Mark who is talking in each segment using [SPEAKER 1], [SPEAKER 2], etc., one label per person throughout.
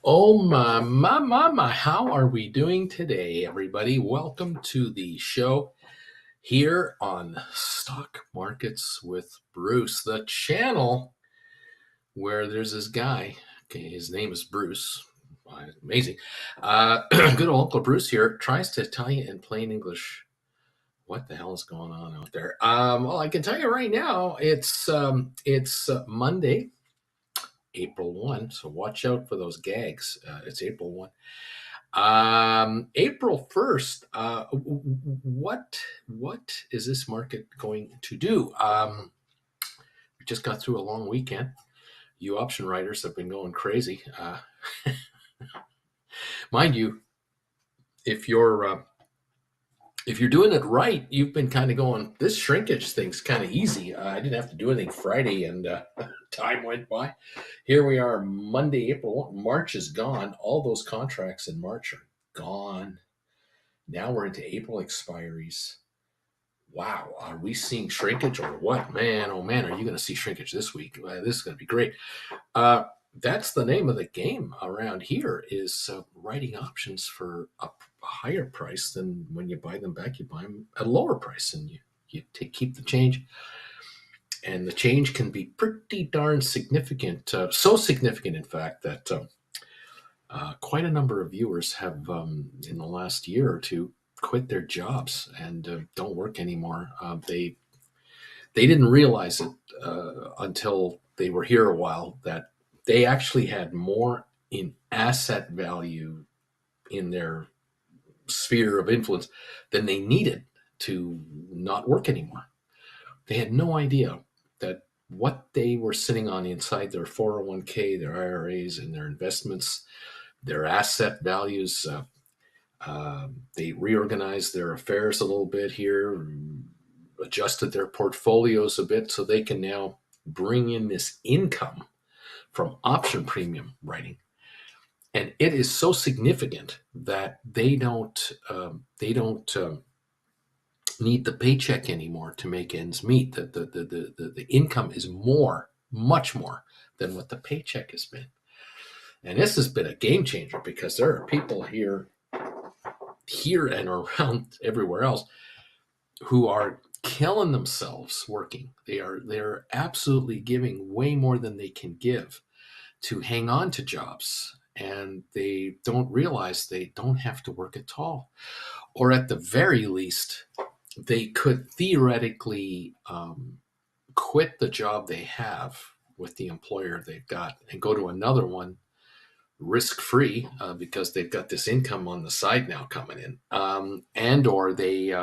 [SPEAKER 1] Oh my, how are we doing today, everybody? Welcome to the show here on Stock Markets with Bruce, the channel where there's this guy. Okay, his name is Bruce. Amazing. Good old Uncle Bruce here tries to tell you in plain English what the hell is going on out there. Well, I can tell you right now, it's Monday, April 1, so watch out for those gags. It's April 1. April 1st, what is this market going to do? We just got through a long weekend. You option writers have been going crazy. Mind you, if you're doing it right, you've been kind of going, this shrinkage thing's kind of easy. I didn't have to do anything Friday, and time went by. Here we are, Monday, April 1. March is gone. All those contracts in March are gone. Now we're into April expiries. Wow, are we seeing shrinkage or what? Man, oh man, are you going to see shrinkage this week? This is going to be great. That's the name of the game around here is writing options for a higher price than when you buy them back. You buy them at a lower price and you keep the change. And the change can be pretty darn significant. So significant, in fact, that quite a number of viewers have, in the last year or two, quit their jobs and don't work anymore. They didn't realize it until they were here a while that they actually had more in asset value in their sphere of influence than they needed to not work anymore. They had no idea that what they were sitting on inside their 401k, their IRAs, and their investments, their asset values. They reorganized their affairs a little bit here, adjusted their portfolios a bit so they can now bring in this income from option premium writing. And it is so significant that they don't need the paycheck anymore to make ends meet. The income is more, much more than what the paycheck has been. And this has been a game changer because there are people here and around everywhere else who are killing themselves working. They're absolutely giving way more than they can give to hang on to jobs, and they don't realize they don't have to work at all, or at the very least they could theoretically quit the job they have with the employer they've got and go to another one risk free because they've got this income on the side now coming in, and or they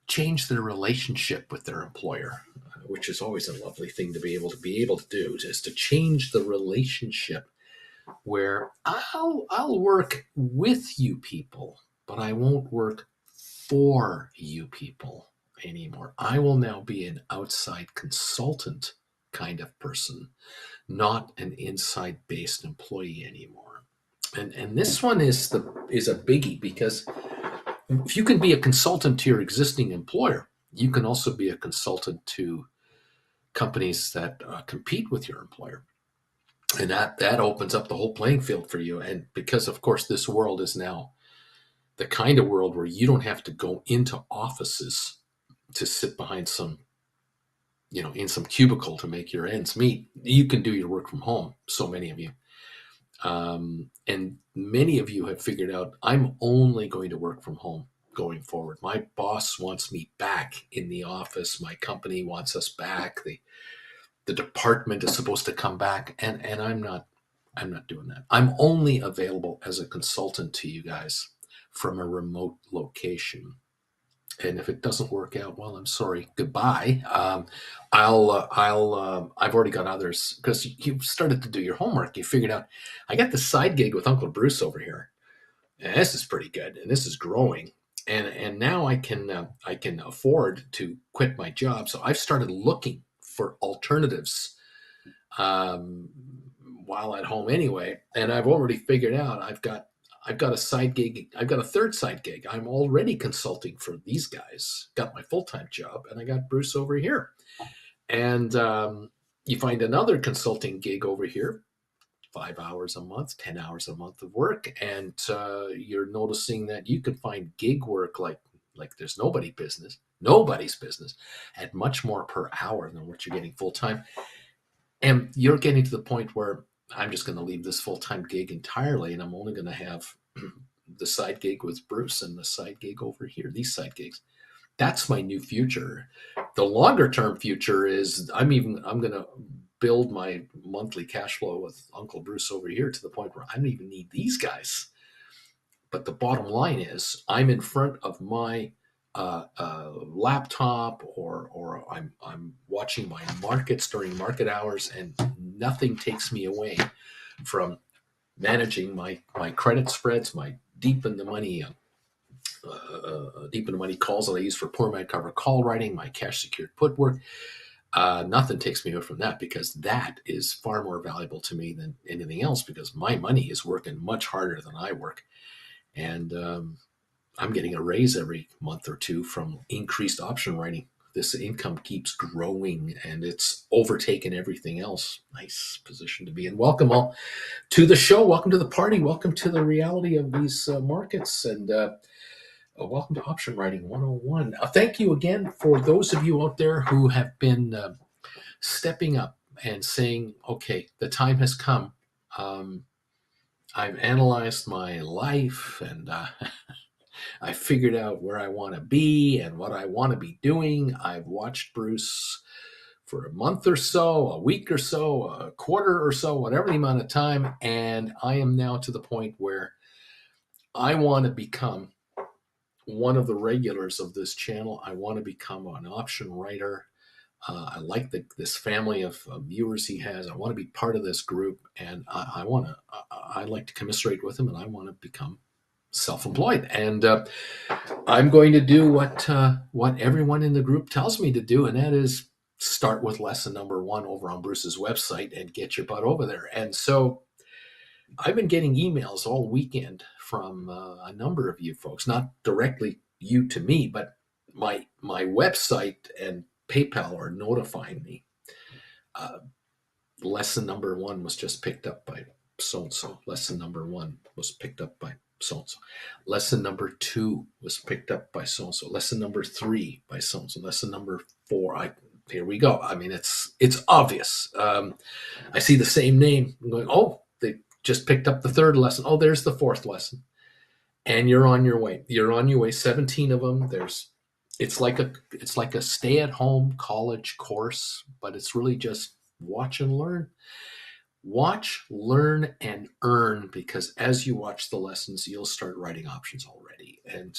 [SPEAKER 1] change their relationship with their employer, which is always a lovely thing to be able to do, is to change the relationship where I'll work with you people, but I won't work for you people anymore. I will now be an outside consultant kind of person, not an inside based employee anymore. And this one is a biggie because if you can be a consultant to your existing employer, you can also be a consultant to companies that compete with your employer. And that opens up the whole playing field for you. And because, of course, this world is now the kind of world where you don't have to go into offices to sit behind in some cubicle to make your ends meet. You can do your work from home, so many of you. And many of you have figured out, I'm only going to work from home going forward. My boss wants me back in the office. My company wants us back. The department is supposed to come back, and I'm not doing that. I'm only available as a consultant to you guys from a remote location. And if it doesn't work out, well, I'm sorry. Goodbye. I've already got others because you've started to do your homework. You figured out, I got this side gig with Uncle Bruce over here, and this is pretty good, and this is growing, and now I can afford to quit my job. So I've started looking for alternatives while at home anyway, and I've already figured out I've got a side gig. I've got a third side gig. I'm already consulting for these guys. Got my full-time job, and I got Bruce over here. And you find another consulting gig over here 5 hours a month, 10 hours a month of work, and you're noticing that you can find gig work like there's nobody's business, at much more per hour than what you're getting full time. And you're getting to the point where I'm just going to leave this full time gig entirely, and I'm only going to have the side gig with Bruce and the side gig over here, these side gigs. That's my new future. The longer term future is I'm going to build my monthly cash flow with Uncle Bruce over here to the point where I don't even need these guys. But the bottom line is I'm in front of my laptop, or I'm watching my markets during market hours, and nothing takes me away from managing my credit spreads, my deep in the money calls that I use for poor man cover call writing, my cash secured put work. Nothing takes me away from that, because that is far more valuable to me than anything else, because my money is working much harder than I work. And I'm getting a raise every month or two from increased option writing. This income keeps growing, and it's overtaken everything else. Nice position to be in. Welcome all to the show. Welcome to the party. Welcome to the reality of these markets. And welcome to Option Writing 101. Thank you again for those of you out there who have been stepping up and saying, okay, the time has come. I've analyzed my life, and I figured out where I want to be and what I want to be doing. I've watched Bruce for a month or so, a week or so, a quarter or so, whatever the amount of time. And I am now to the point where I want to become one of the regulars of this channel. I want to become an option writer. I like this family of viewers he has. I want to be part of this group, and I like to commiserate with him, and I want to become self-employed. And I'm going to do what everyone in the group tells me to do, and that is start with lesson number 1 over on Bruce's website and get your butt over there. And so I've been getting emails all weekend from a number of you folks, not directly you to me, but my website and PayPal are notifying me. Lesson number 1 was just picked up by so-and-so. Lesson number 1 was picked up by so-and-so. Lesson number 2 was picked up by so-and-so. Lesson number 3 by so-and-so. Lesson number 4, here we go. I mean, it's obvious. I see the same name. I'm going, oh, they just picked up the 3rd lesson. Oh, there's the 4th lesson. And you're on your way. You're on your way. 17 of them. It's like a stay-at-home college course, but it's really just watch and learn. Watch, learn, and earn, because as you watch the lessons, you'll start writing options already. And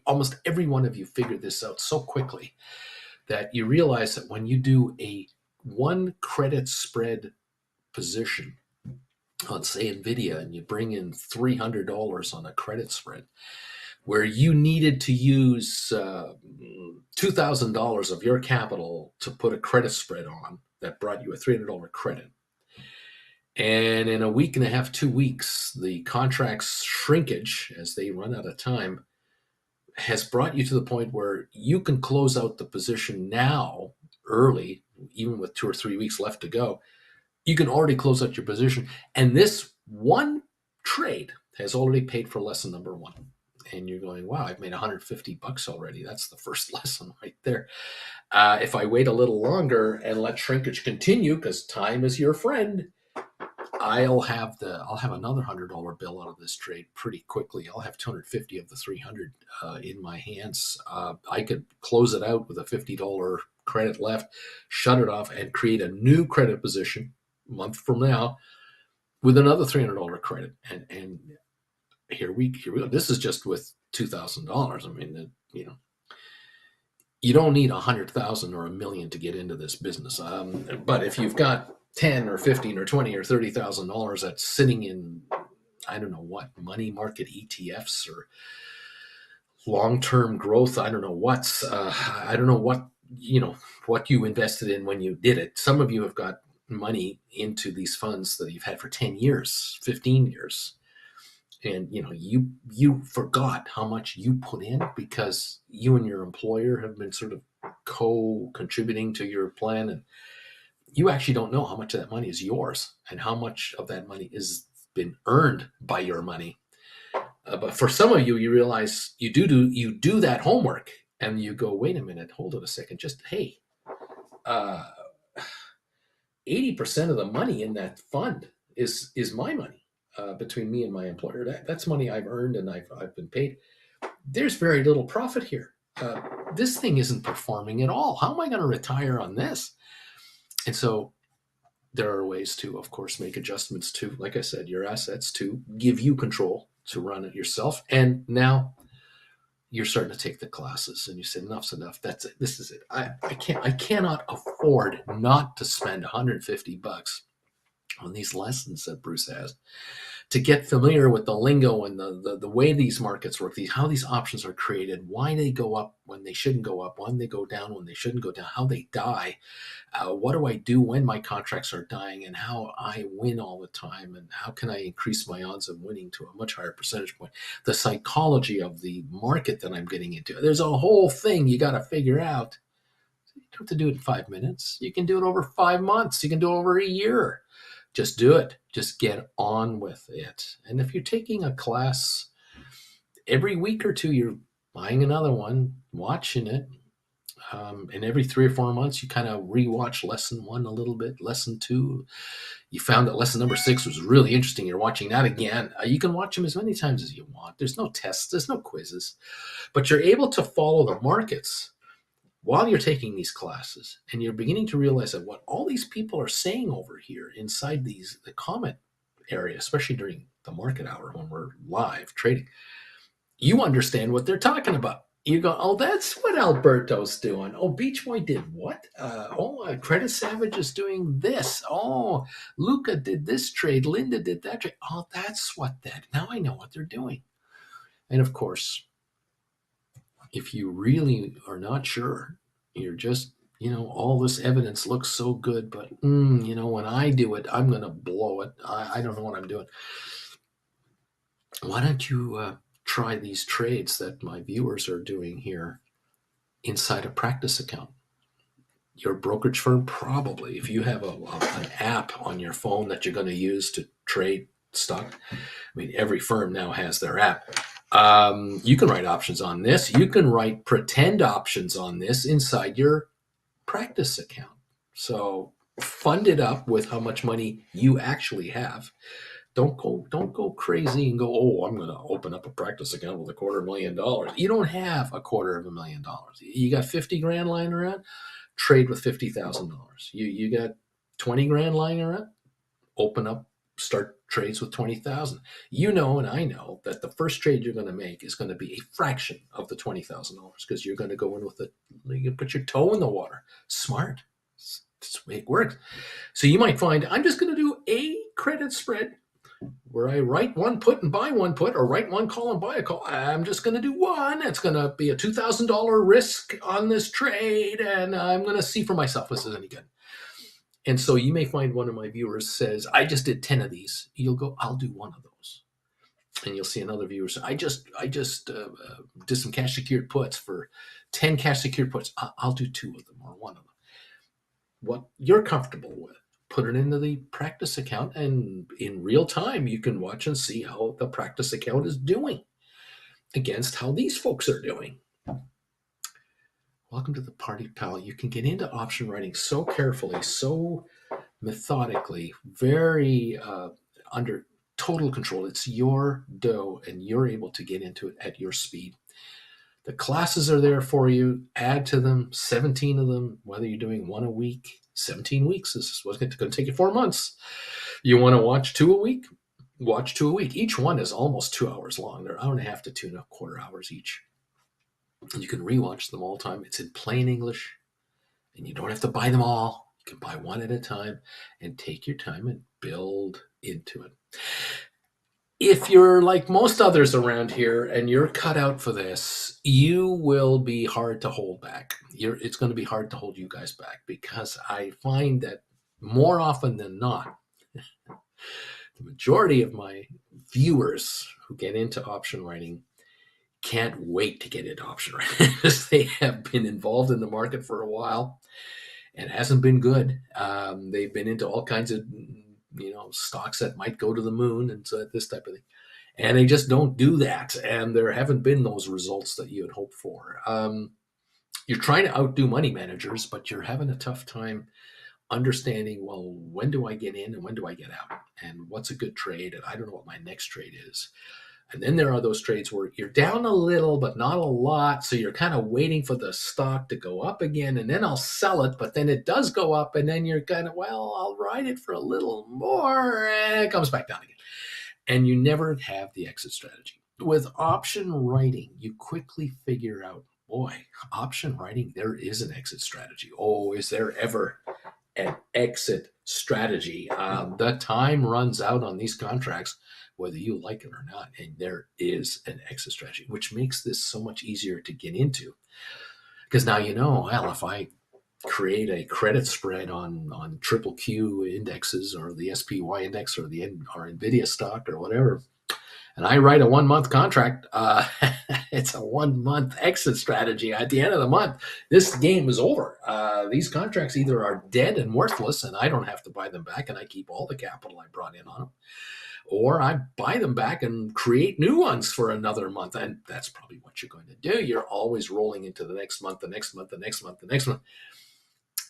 [SPEAKER 1] almost every one of you figured this out so quickly that you realize that when you do a 1 credit spread position on, say, NVIDIA, and you bring in $300 on a credit spread, where you needed to use $2,000 of your capital to put a credit spread on that brought you a $300 credit. And in a week and a half, 2 weeks, the contract's shrinkage, as they run out of time, has brought you to the point where you can close out the position now early, even with 2 or 3 weeks left to go. You can already close out your position. And this 1 trade has already paid for lesson number 1. And you're going, wow, I've made $150 already. That's the first lesson right there. If I wait a little longer and let shrinkage continue, because time is your friend, I'll have another $100 bill out of this trade pretty quickly. I'll have 250 of the 300 in my hands. I could close it out with a $50 credit left, shut it off, and create a new credit position a month from now with another $300 credit. And here we go. This is just with $2,000. I mean, you don't need 100,000 or $1 million to get into this business. But if you've got 10 or 15 or 20 or $30,000 that's sitting in, I don't know what, money market ETFs or long-term growth, I don't know what you invested in when you did it. Some of you have got money into these funds that you've had for 10 years, 15 years. And you forgot how much you put in because you and your employer have been sort of co-contributing to your plan, you actually don't know how much of that money is yours and how much of that money is been earned by your money. But for some of you, you realize you do that homework and you go, wait a minute, hold on a second, just hey, 80% of the money in that fund is my money, between me and my employer. That's money I've earned and I've been paid. There's very little profit here. This thing isn't performing at all. How am I going to retire on this? And so there are ways to, of course, make adjustments to, like I said, your assets to give you control to run it yourself. And now you're starting to take the classes and you said, enough's enough. That's it. This is it. I cannot afford not to spend $150 on these lessons that Bruce has to get familiar with the lingo and the way these markets work, how these options are created, why they go up when they shouldn't go up, when they go down when they shouldn't go down, how they die, what do I do when my contracts are dying, and how I win all the time, and how can I increase my odds of winning to a much higher percentage point, the psychology of the market that I'm getting into. There's a whole thing you got to figure out. You don't have to do it in 5 minutes. You can do it over 5 months. You can do it over a year. Just do it. Just get on with it. And if you're taking a class every week or two, you're buying another one, watching it. And every 3 or 4 months, you kind of rewatch lesson 1 a little bit, lesson 2. You found that lesson number 6 was really interesting. You're watching that again. You can watch them as many times as you want. There's no tests, there's no quizzes, but you're able to follow the markets while you're taking these classes, and you're beginning to realize that what all these people are saying over here inside the comment area, especially during the market hour when we're live trading, you understand what they're talking about. You go, oh, that's what Alberto's doing. Oh, Beach Boy did what? Credit Savage is doing this. Oh, Luca did this trade. Linda did that trade. Oh, that's what that. Now I know what they're doing. And of course, if you really are not sure, you're just, all this evidence looks so good, but, when I do it, I'm going to blow it. I don't know what I'm doing. Why don't you try these trades that my viewers are doing here inside a practice account? Your brokerage firm, probably, if you have an app on your phone that you're going to use to trade stock. I mean, every firm now has their app. You can write options on this. You can write pretend options on this inside your practice account. So fund it up with how much money you actually have. Don't go crazy and go, oh, I'm going to open up a practice account with $250,000. You don't have $250,000. You got 50 grand lying around, trade with $50,000. You got 20 grand lying around, open up, start trades with 20,000. And I know that the first trade you're going to make is going to be a fraction of the $20,000 because you're going to go in with it. You put your toe in the water. Smart. That's the way it works. So you might find I'm just going to do a credit spread where I write one put and buy one put, or write one call and buy a call. I'm just going to do one. It's going to be a $2,000 risk on this trade, and I'm going to see for myself if this is any good. And so you may find one of my viewers says, I just did 10 of these. You'll go, I'll do one of those. And you'll see another viewer say, I just did some cash secured puts for 10 cash secured puts. I'll do 2 of them or 1 of them. What you're comfortable with, put it into the practice account, and in real time, you can watch and see how the practice account is doing against how these folks are doing. Welcome to the party, pal. You can get into option writing so carefully, so methodically, very under total control. It's your dough, and you're able to get into it at your speed. The classes are there for you. Add to them, 17 of them, whether you're doing 1 a week, 17 weeks. This is what's going to take you 4 months. You want to watch 2 a week? Watch 2 a week. Each one is almost 2 hours long. They're 1.5 to 2.25 hours each. And you can rewatch them all the time. It's in plain English, and you don't have to buy them all. You can buy one at a time and take your time and build into it. If you're like most others around here and you're cut out for this, you will be hard to hold back. It's going to be hard to hold you guys back, because I find that more often than not, the majority of my viewers who get into option writing can't wait to get into option writing because they have been involved in the market for a while. It hasn't been good. They've been into all kinds of stocks that might go to the moon and so this type of thing, and they just don't do that. And there haven't been those results that you had hoped for. You're trying to outdo money managers, but you're having a tough time understanding, well, when do I get in and when do I get out, and what's a good trade, and I don't know what my next trade is. And then there are those trades where you're down a little, but not a lot. So you're kind of waiting for the stock to go up again, and then I'll sell it. But then it does go up, and then you're kind of, well, I'll ride it for a little more, and it comes back down again. And you never have the exit strategy. With option writing, you quickly figure out, boy, option writing, there is an exit strategy. Oh, is there ever an exit strategy? The time runs out on these contracts, whether you like it or not, and there is an exit strategy, which makes this so much easier to get into. Because now well, if I create a credit spread on triple Q indexes or the SPY index or or NVIDIA stock or whatever, and I write a 1 month contract, it's a 1 month exit strategy. At the end of the month, this game is over. These contracts either are dead and worthless, and I don't have to buy them back, and I keep all the capital I brought in on them, or I buy them back and create new ones for another month. And that's probably what you're going to do. You're always rolling into the next month, the next month, the next month, the next month.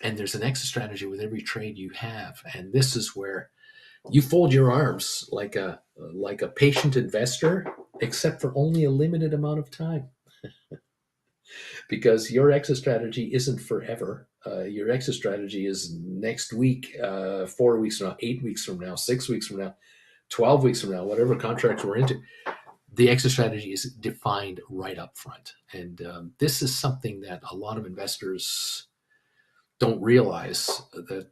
[SPEAKER 1] And there's an exit strategy with every trade you have. And this is where you fold your arms like a patient investor, except for only a limited amount of time. Because your exit strategy isn't forever. Your exit strategy is next week, 4 weeks from now, 8 weeks from now, 6 weeks from now, 12 weeks from now, whatever contracts we're into. The exit strategy is defined right up front. And this is something that a lot of investors don't realize, that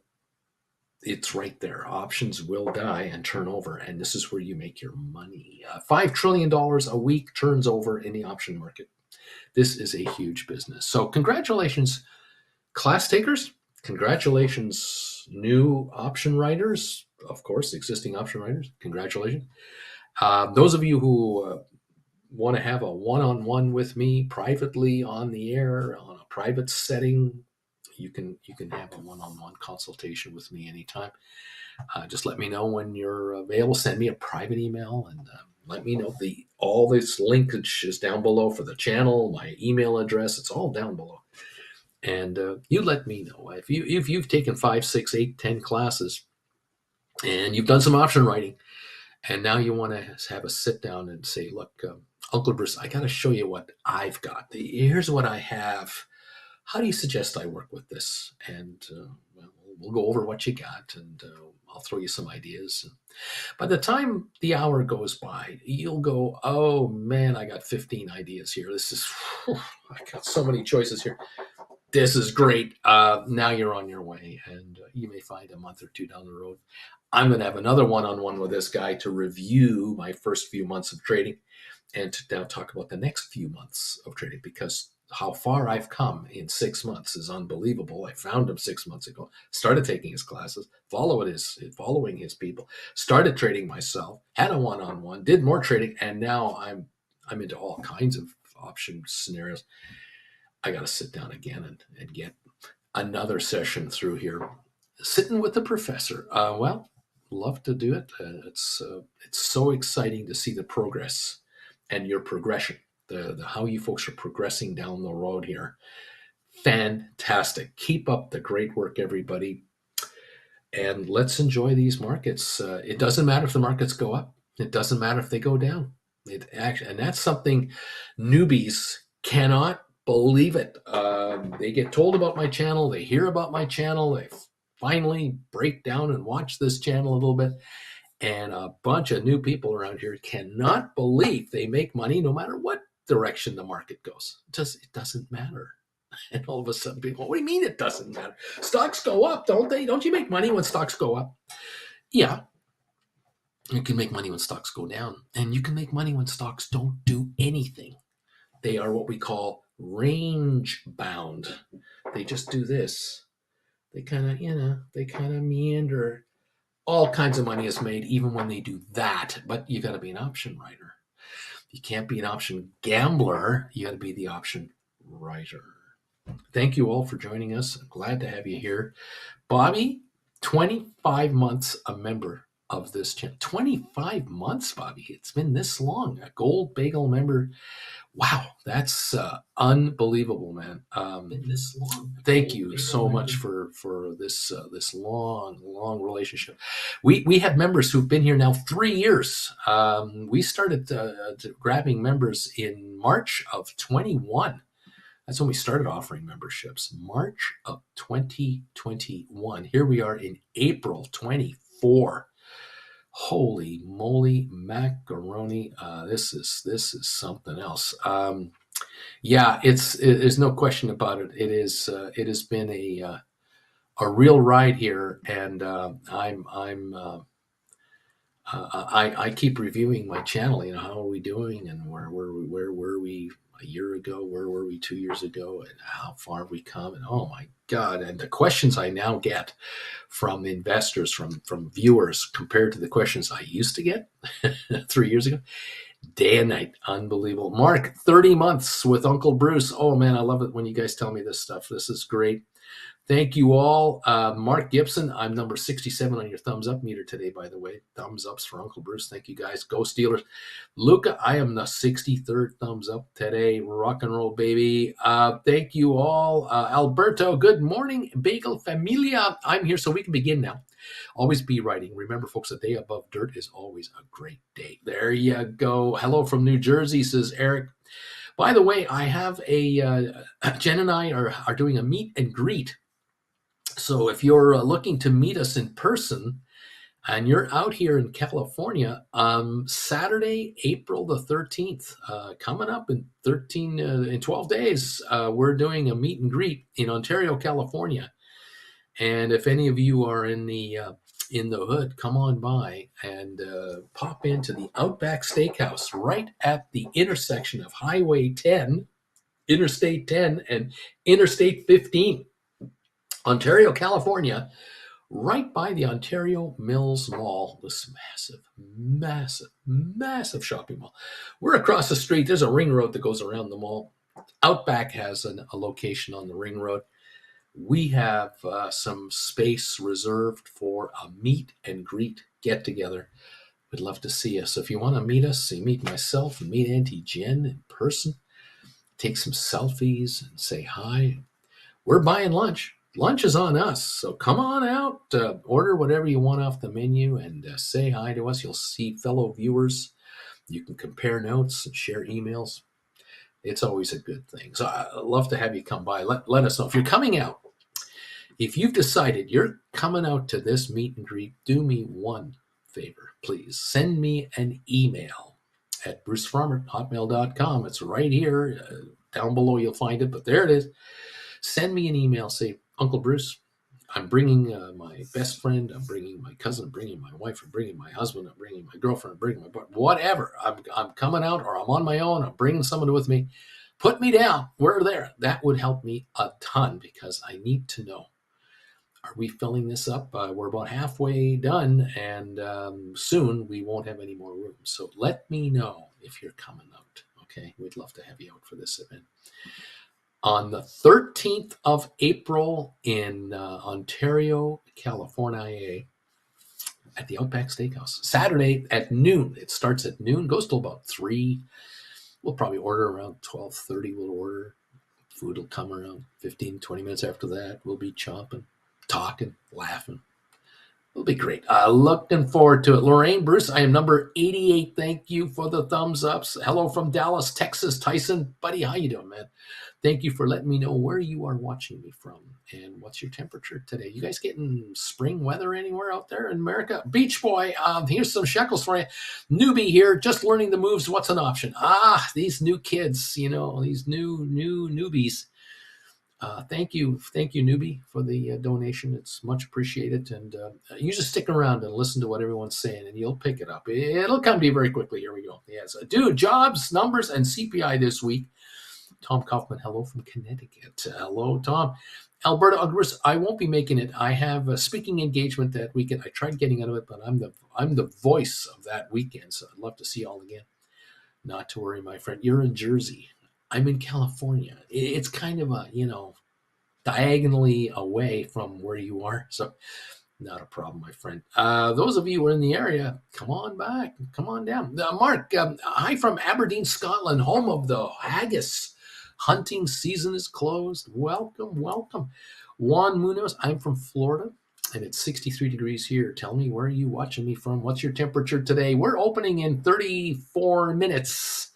[SPEAKER 1] it's right there. Options will die and turn over, and this is where you make your money. $5 trillion a week turns over in the option market. This is a huge business. So congratulations, class takers. Congratulations, new option writers. Of course, existing option writers. Congratulations. Those of you who want to have a one-on-one with me privately on the air, on a private setting, you can have a one-on-one consultation with me anytime. Just let me know when you're available. Send me a private email and let me know. All this linkage is down below for the channel, my email address. It's all down below. And you let me know if you've taken 5, 6, 8, 10 classes and you've done some option writing, and now you want to have a sit down and say, look, Uncle Bruce, I got to show you what I've got. Here's what I have. How do you suggest I work with this? And we'll go over what you got, and I'll throw you some ideas. By the time the hour goes by, you'll go, oh man, I got 15 ideas here. I got so many choices here. This is great. Now you're on your way, and you may find a month or two down the road, I'm going to have another one-on-one with this guy to review my first few months of trading and to now talk about the next few months of trading, because how far I've come in 6 months is unbelievable. I found him 6 months ago, started taking his classes, following his people, started trading myself, had a one-on-one, did more trading, and now I'm into all kinds of option scenarios. I got to sit down again and get another session through here, sitting with the professor. Well, love to do it. It's so exciting to see the progress and your progression, the how you folks are progressing down the road here. Fantastic. Keep up the great work, everybody. And let's enjoy these markets. It doesn't matter if the markets go up. It doesn't matter if they go down. And that's something newbies cannot believe it. They get told about my channel. They hear about my channel. They finally break down and watch this channel a little bit. And a bunch of new people around here cannot believe they make money no matter what direction the market goes. It doesn't matter. And all of a sudden people, what do you mean it doesn't matter? Stocks go up, don't they? Don't you make money when stocks go up? Yeah. You can make money when stocks go down. And you can make money when stocks don't do anything. They are what we call range bound. They just do this. They kind of meander. All kinds of money is made even when they do that, but you got to be an option writer. You can't be an option gambler. You got to be the option writer. Thank you all for joining us. I'm glad to have you here. Bobby, 25 months a member of this channel. 25 months, Bobby. It's been this long. A Gold Bagel member. Wow, that's unbelievable, man. This long. Thank you so much for this long relationship. We have members who've been here now 3 years. We started grabbing members in March of 21. That's when we started offering memberships, March of 2021. Here we are in April 24. Holy moly macaroni! This is something else. Yeah, there's no question about it. It has been a real ride here, and I keep reviewing my channel. You know, how are we doing, and where were we a year ago? Where were we 2 years ago? And how far have we come? And oh my God! And the questions I now get from investors, from viewers, compared to the questions I used to get 3 years ago, day and night, unbelievable. Mark, 30 months with Uncle Bruce. Oh man, I love it when you guys tell me this stuff. This is great. Thank you all. Mark Gibson, I'm number 67 on your thumbs up meter today, by the way. Thumbs ups for Uncle Bruce. Thank you guys. Go Steelers. Luca, I am the 63rd thumbs up today. Rock and roll, baby. Thank you all. Alberto, good morning. Bagel Familia. I'm here so we can begin now. Always be writing. Remember, folks, a day above dirt is always a great day. There you go. Hello from New Jersey, says Eric. By the way, I have Jen and I are doing a meet and greet. So if you're looking to meet us in person and you're out here in California, Saturday, April the 13th, coming up in 12 days, we're doing a meet and greet in Ontario, California. And if any of you are in the hood, come on by and pop into the Outback Steakhouse right at the intersection of Highway 10, Interstate 10, and Interstate 15. Ontario, California, right by the Ontario Mills Mall, this massive shopping mall. We're across the street. There's a ring road that goes around the mall. Outback has a location on the ring road. We have some space reserved for a meet and greet get together. We'd love to see you. So if you want to meet us, you meet myself and meet Auntie Jen in person, take some selfies and say hi. We're buying lunch. Lunch is on us, so come on out, order whatever you want off the menu, and say hi to us. You'll see fellow viewers. You can compare notes and share emails. It's always a good thing. So I'd love to have you come by. Let us know. If you're coming out, if you've decided you're coming out to this meet and greet, do me one favor, please. Send me an email at brucefarmer@hotmail.com. It's right here. Down below you'll find it, but there it is. Send me an email. Say, Uncle Bruce, I'm bringing my best friend. I'm bringing my cousin. I'm bringing my wife. I'm bringing my husband. I'm bringing my girlfriend. I'm bringing my boy. Whatever. I'm coming out, or I'm on my own. I'm bringing someone with me. Put me down. We're there. That would help me a ton because I need to know. Are we filling this up? We're about halfway done, and soon we won't have any more room. So let me know if you're coming out. Okay, we'd love to have you out for this event. On the 13th of April in Ontario, California, at the Outback Steakhouse. Saturday at noon. It starts at noon, goes till about 3. We'll probably order around 12:30. We'll order. Food will come around 15, 20 minutes after that. We'll be chomping, talking, laughing. It'll be great. Looking forward to it. Lorraine, Bruce, I am number 88. Thank you for the thumbs ups. Hello from Dallas, Texas. Tyson, buddy, how you doing, man? Thank you for letting me know where you are watching me from and what's your temperature today. You guys getting spring weather anywhere out there in America? Beach Boy, here's some shekels for you. Newbie here, just learning the moves. What's an option? These new kids, these new newbies. Thank you, newbie, for the donation. It's much appreciated. And you just stick around and listen to what everyone's saying, and you'll pick it up. It'll come to you very quickly. Here we go. Yes, dude, jobs, numbers, and CPI this week. Tom Kaufman, hello from Connecticut. Hello, Tom. Alberta, I won't be making it. I have a speaking engagement that weekend. I tried getting out of it, but I'm the voice of that weekend, so I'd love to see you all again. Not to worry, my friend. You're in Jersey. I'm in California. It's kind of a, diagonally away from where you are. So not a problem, my friend. Those of you who are in the area, come on back. Come on down. Mark, hi from Aberdeen, Scotland, home of the haggis. Hunting season is closed. Welcome, welcome. Juan Munoz, I'm from Florida, and it's 63 degrees here. Tell me, where are you watching me from? What's your temperature today? We're opening in 34 minutes.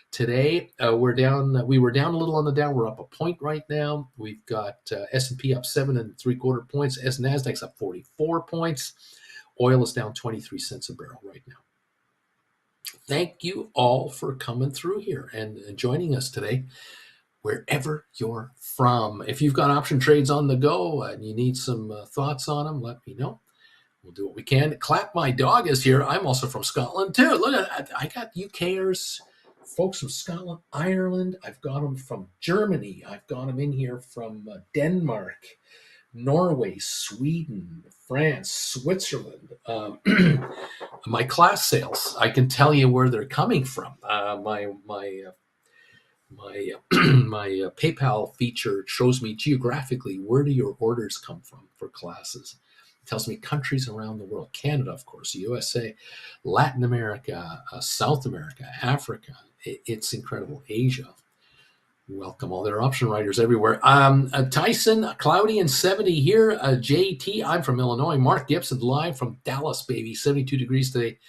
[SPEAKER 1] Today, we're down. We were down a little on the down. We're up a point right now. We've got S&P up 7.75 points. Nasdaq's up 44 points. Oil is down 23 cents a barrel right now. Thank you all for coming through here and joining us today, wherever you're from. If you've got option trades on the go and you need some thoughts on them, let me know. We'll do what we can. Clap, my dog is here. I'm also from Scotland too. Look at that. I got UKers. Folks from Scotland, Ireland. I've got them from Germany. I've got them in here from Denmark, Norway, Sweden, France, Switzerland. My class sales, I can tell you where they're coming from. My PayPal feature shows me geographically where do your orders come from for classes. It tells me countries around the world: Canada, of course, USA, Latin America, South America, Africa. It's incredible. Asia. Welcome. All their option writers everywhere. Tyson, cloudy and 70 here. JT, I'm from Illinois. Mark Gibson, live from Dallas, baby. 72 degrees today.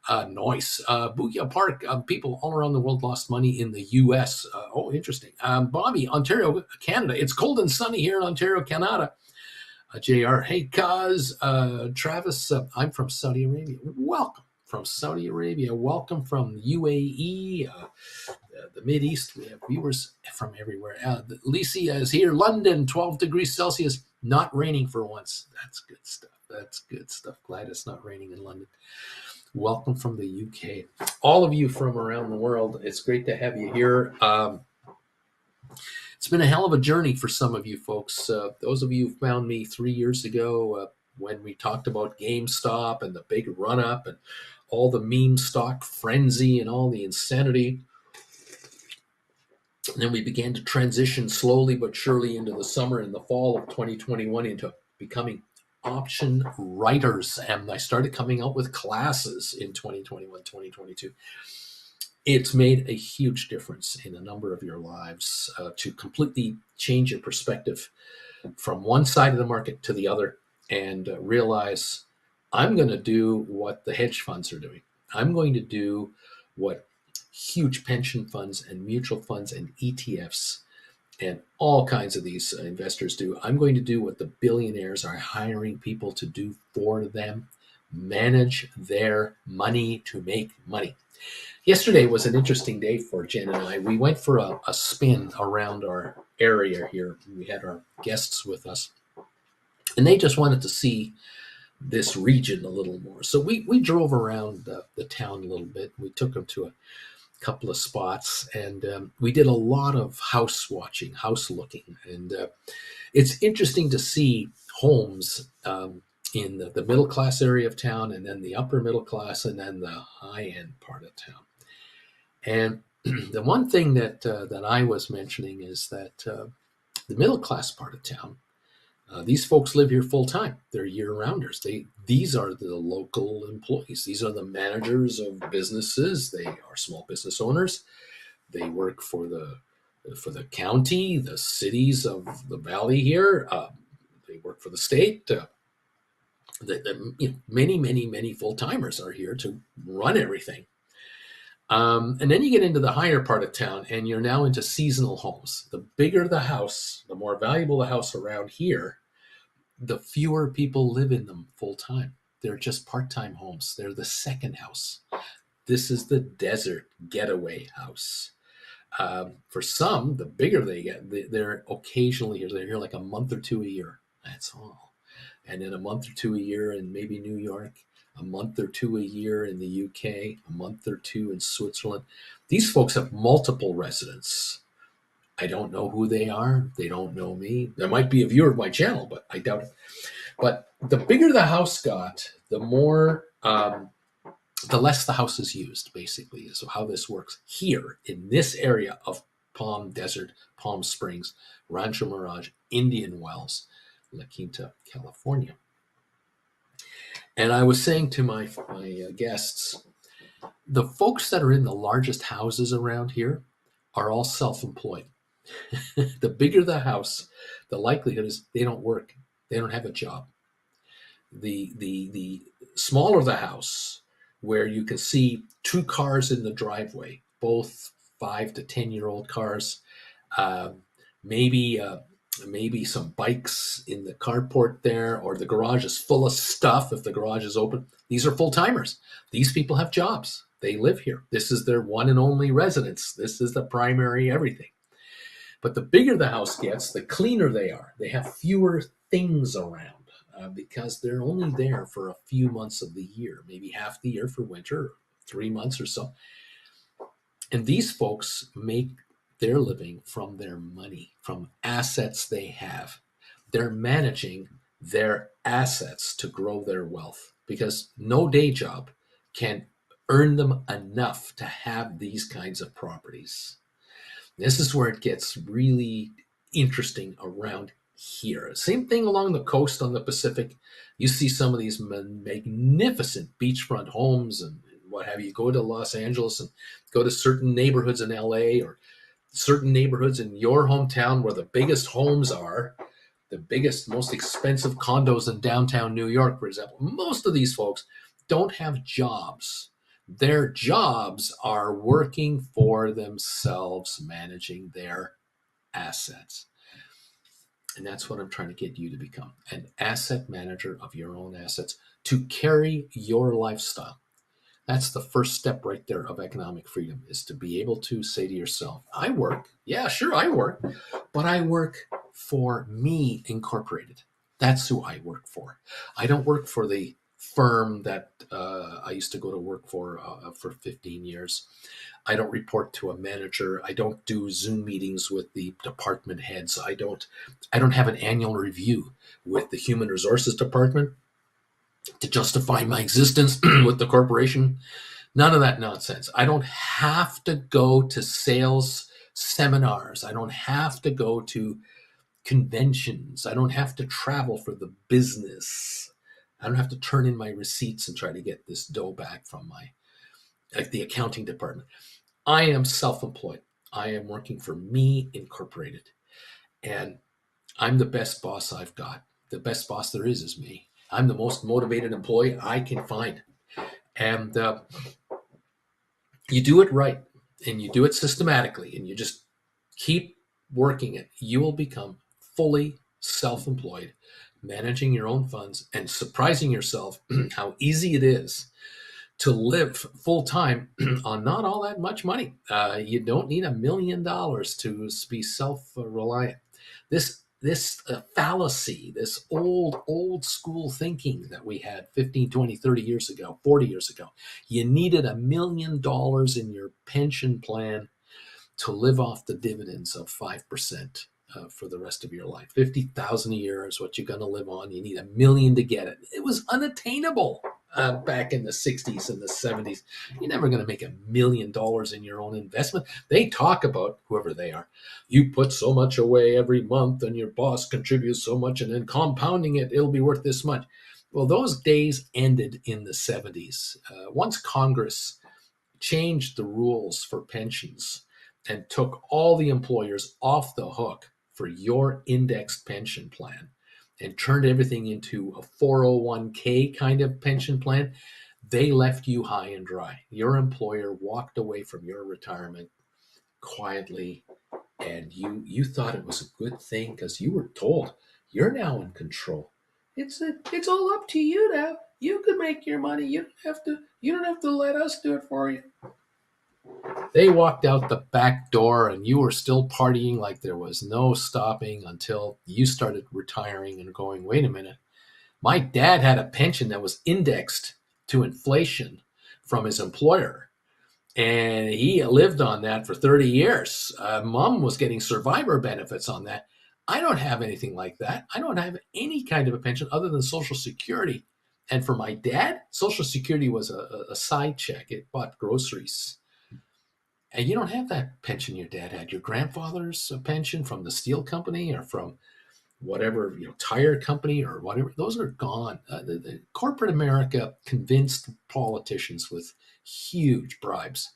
[SPEAKER 1] Nice. Booyah Park, people all around the world lost money in the U.S. Oh, interesting. Bobby, Ontario, Canada. It's cold and sunny here in Ontario, Canada. JR, hey, Kaz. Travis, I'm from Saudi Arabia. Welcome from Saudi Arabia. Welcome from UAE, the Mideast. We have viewers from everywhere. Lisi is here. London, 12 degrees Celsius. Not raining for once. That's good stuff. That's good stuff. Glad it's not raining in London. Welcome from the UK. All of you from around the world, it's great to have you here. It's been a hell of a journey for some of you folks. Those of you who found me 3 years ago when we talked about GameStop and the big run-up and all the meme stock frenzy and all the insanity. And then we began to transition slowly but surely into the summer and the fall of 2021 into becoming option writers. And I started coming out with classes in 2021, 2022. It's made a huge difference in a number of your lives to completely change your perspective from one side of the market to the other and realize I'm going to do what the hedge funds are doing. I'm going to do what huge pension funds and mutual funds and ETFs and all kinds of these investors do. I'm going to do what the billionaires are hiring people to do for them: manage their money to make money. Yesterday was an interesting day for Jen and I. We went for a spin around our area here. We had our guests with us, and they just wanted to see this region a little more. So we drove around the town a little bit. We took them to a couple of spots, and we did a lot of house watching, house looking. And it's interesting to see homes in the middle class area of town, and then the upper middle class, and then the high end part of town. And the one thing that I was mentioning is that the middle class part of town, these folks live here full time. They're year-rounders. These are the local employees. These are the managers of businesses. They are small business owners. They work for the county, the cities of the valley here. They work for the state. Many full-timers are here to run everything. And then you get into the higher part of town, and you're now into seasonal homes. The bigger the house, the more valuable the house around here, the fewer people live in them full time. They're just part-time homes. They're the second house. This is the desert getaway house. For some, the bigger they get, they're occasionally here. They're here like a month or two a year. That's all. And then a month or two a year in maybe New York, a month or two a year in the UK, a month or two in Switzerland. These folks have multiple residents. I don't know who they are. They don't know me. There might be a viewer of my channel, but I doubt it. But the bigger the house got, the more, the less the house is used, basically, is how this works here in this area of Palm Desert, Palm Springs, Rancho Mirage, Indian Wells, La Quinta, California. And I was saying to my guests, the folks that are in the largest houses around here are all self-employed. The bigger the house, the likelihood is they don't work. They don't have a job. The smaller the house, where you can see two cars in the driveway, both 5 to 10 year old cars, uh, maybe maybe some bikes in the carport there, or the garage is full of stuff if the garage is open. These are full timers. These people have jobs. They live here. This is their one and only residence. This is the primary everything. But the bigger the house gets, the cleaner they are. They have fewer things around because they're only there for a few months of the year, maybe half the year for winter, 3 months or so. And these folks make their living from their money, from assets they have. They're managing their assets to grow their wealth because no day job can earn them enough to have these kinds of properties. This is where it gets really interesting around here. Same thing along the coast on the Pacific. You see some of these magnificent beachfront homes and what have you. Go to Los Angeles and go to certain neighborhoods in LA or certain neighborhoods in your hometown where the biggest homes are, the biggest, most expensive condos in downtown New York, for example. Most of these folks don't have jobs. Their jobs are working for themselves, managing their assets. And that's what I'm trying to get you to become, an asset manager of your own assets to carry your lifestyle. That's the first step right there of economic freedom, is to be able to say to yourself, I work. Yeah, sure, I work, but I work for me incorporated. That's who I work for. I don't work for the firm that I used to go to work for 15 years. I don't report to a manager. I don't do Zoom meetings with the department heads. I don't have an annual review with the human resources department to justify my existence with the corporation. None of that nonsense. I don't have to go to sales seminars. I don't have to go to conventions. I don't have to travel for the business. I don't have to turn in my receipts and try to get this dough back from the accounting department. I am self-employed. I am working for me incorporated. And I'm the best boss I've got. The best boss there is me. I'm the most motivated employee I can find. And you do it right, and you do it systematically, and you just keep working it. You will become fully self-employed, managing your own funds and surprising yourself how easy it is to live full-time on not all that much money. You don't need $1 million to be self-reliant. This fallacy, this old school thinking that we had 15, 20, 30 years ago, 40 years ago, you needed $1 million in your pension plan to live off the dividends of 5% for the rest of your life. 50,000 a year is what you're going to live on. You need $1 million to get it. It was unattainable back in the 60s and the 70s. You're never going to make $1 million in your own investment. They talk about, whoever they are, you put so much away every month and your boss contributes so much, and then compounding it, it'll be worth this much. Well, those days ended in the 70s. Once Congress changed the rules for pensions and took all the employers off the hook for your indexed pension plan and turned everything into a 401k kind of pension plan, they left you high and dry. Your employer walked away from your retirement quietly, and you thought it was a good thing because you were told you're now in control. It's all up to you now. You can make your money. You don't have to let us do it for you. They walked out the back door and you were still partying like there was no stopping until you started retiring and going, wait a minute. My dad had a pension that was indexed to inflation from his employer, and he lived on that for 30 years. Mom was getting survivor benefits on that. I don't have anything like that. I don't have any kind of a pension other than Social Security. And for my dad, Social Security was a side check. It bought groceries. And you don't have that pension your dad had. Your grandfather's pension from the steel company or from whatever, tire company or whatever, those are gone. The corporate America convinced politicians with huge bribes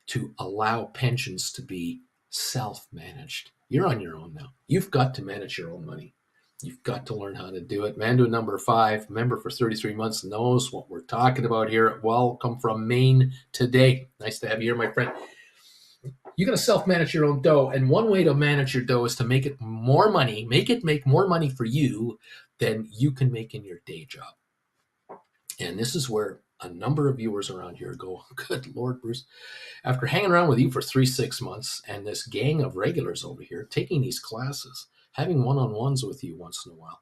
[SPEAKER 1] to allow pensions to be self-managed. You're on your own now. You've got to manage your own money. You've got to learn how to do it. Mando number 5, member for 33 months, knows what we're talking about here. Welcome from Maine today. Nice to have you here, my friend. You got to self-manage your own dough, and one way to manage your dough is to make it more money, make more money for you than you can make in your day job. And this is where a number of viewers around here go, good Lord, Bruce, after hanging around with you for 6 months and this gang of regulars over here taking these classes, having one-on-ones with you once in a while,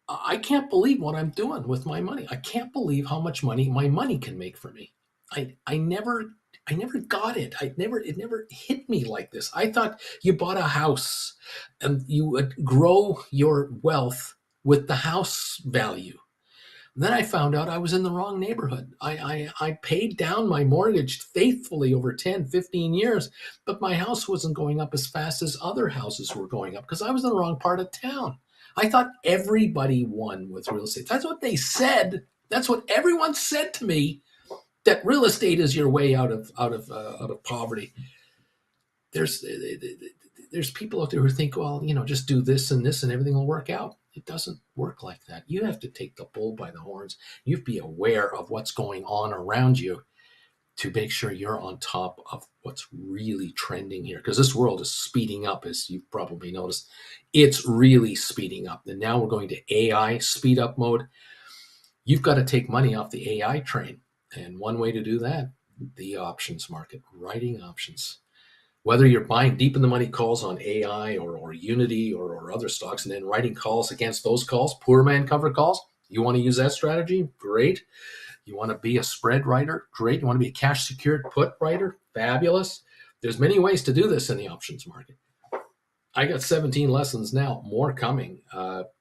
[SPEAKER 1] I can't believe what I'm doing with my money. I can't believe how much money my money can make for me. I never got it. It never hit me like this. I thought you bought a house and you would grow your wealth with the house value. And then I found out I was in the wrong neighborhood. I paid down my mortgage faithfully over 10, 15 years, but my house wasn't going up as fast as other houses were going up because I was in the wrong part of town. I thought everybody won with real estate. That's what they said. That's what everyone said to me, that real estate is your way out of poverty. There's people out there who think, well, just do this and everything will work out. It doesn't work like that. You have to take the bull by the horns. You have to be aware of what's going on around you to make sure you're on top of what's really trending here. Because this world is speeding up, as you've probably noticed. It's really speeding up. And now we're going to AI speed up mode. You've got to take money off the AI train. And one way to do that, the options market, writing options. Whether you're buying deep in the money calls on AI or Unity or other stocks and then writing calls against those calls, poor man cover calls, you want to use that strategy? Great. You want to be a spread writer? Great. You want to be a cash secured put writer? Fabulous. There's many ways to do this in the options market. I got 17 lessons now, more coming.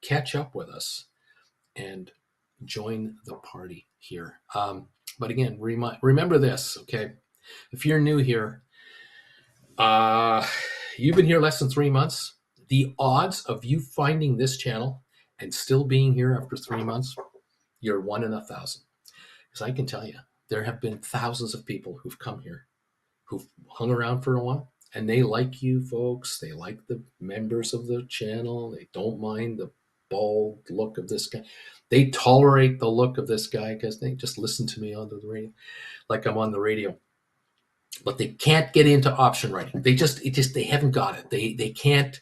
[SPEAKER 1] Catch up with us and join the party here. But again, remember this, okay? If you're new here, you've been here less than 3 months. The odds of you finding this channel and still being here after 3 months, you're 1 in 1,000. Because I can tell you, there have been thousands of people who've come here, who've hung around for a while, and they like you folks. They like the members of the channel. They don't mind the bald look of this guy. They tolerate the look of this guy because they just listen to me on the radio, like I'm on the radio. But they can't get into option writing. They haven't got it. They can't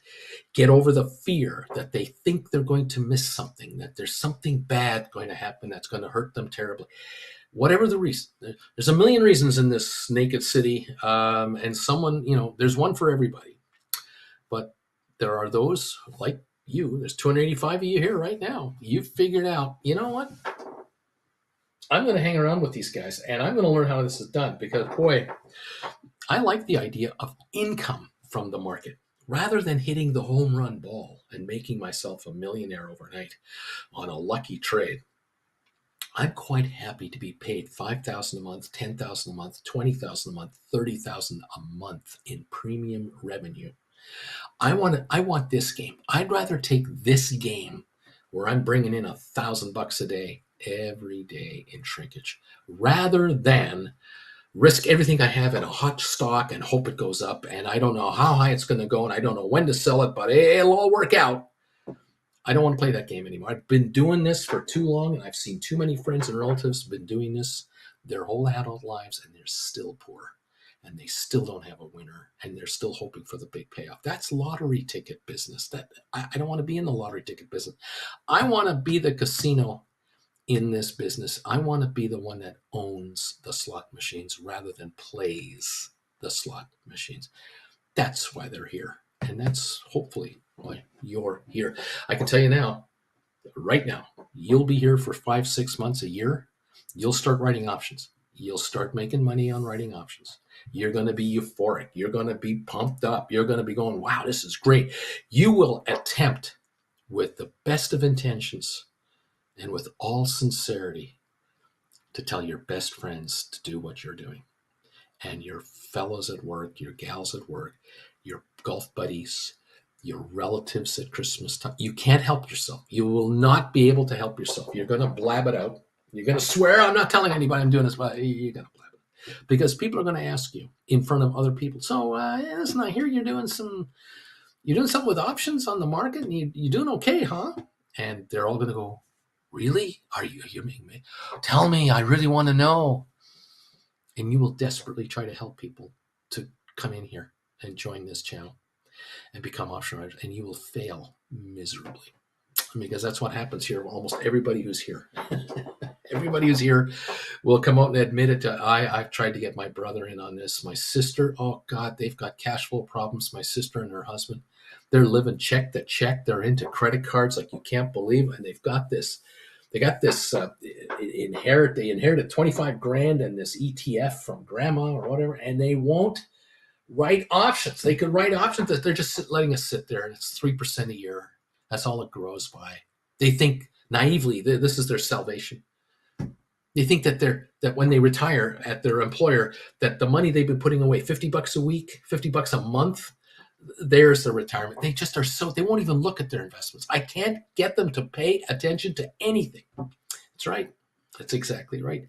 [SPEAKER 1] get over the fear that they think they're going to miss something, that there's something bad going to happen that's going to hurt them terribly. Whatever the reason, there's a million reasons in this naked city, and someone, there's one for everybody. But there are those like you. There's 285 of you here right now. You've figured out, you know what? I'm going to hang around with these guys, and I'm going to learn how this is done because, boy, I like the idea of income from the market rather than hitting the home run ball and making myself a millionaire overnight on a lucky trade. I'm quite happy to be paid $5,000 a month, $10,000 a month, $20,000 a month, $30,000 a month in premium revenue. I want this game. I'd rather take this game where I'm bringing in $1,000 a day every day in shrinkage rather than risk everything I have in a hot stock and hope it goes up. And I don't know how high it's going to go and I don't know when to sell it, but it'll all work out. I don't want to play that game anymore. I've been doing this for too long, and I've seen too many friends and relatives have been doing this their whole adult lives, and they're still poor, and they still don't have a winner, and they're still hoping for the big payoff. That's lottery ticket business. I don't want to be in the lottery ticket business. I want to be the casino in this business. I want to be the one that owns the slot machines rather than plays the slot machines. That's why they're here, and that's hopefully why you're here. I can tell you now, right now, you'll be here for 5-6 months, a year. You'll start writing options. You'll start making money on writing options. You're going to be euphoric. You're going to be pumped up. You're going to be going, wow, this is great. You will attempt with the best of intentions and with all sincerity to tell your best friends to do what you're doing. and your fellows at work, your gals at work, your golf buddies, your relatives at Christmas time. You can't help yourself. You will not be able to help yourself. You're going to blab it out. You're going to swear, I'm not telling anybody I'm doing this, but you're going to blab it. Because people are going to ask you in front of other people, so listen, I hear you're doing something with options on the market, and you're doing okay, huh? And they're all going to go, really? Are you making me? Tell me, I really want to know. And you will desperately try to help people to come in here and join this channel and become option writers, and you will fail miserably, because that's what happens here. Almost everybody who's here, everybody who's here will come out and admit it. I've tried to get my brother in on this. My sister, oh God, they've got cash flow problems. My sister and her husband, they're living check to check. They're into credit cards like you can't believe, and they've got this. They got this They inherited 25 grand and this ETF from grandma or whatever, and they won't write options. They could write options that they're just letting us sit there, and it's 3% a year. That's all it grows by. They think naively this is their salvation. They think that when they retire at their employer, that the money they've been putting away, $50 a week, $50 a month, there's the retirement. They just they won't even look at their investments. I can't get them to pay attention to anything. That's right. That's exactly right.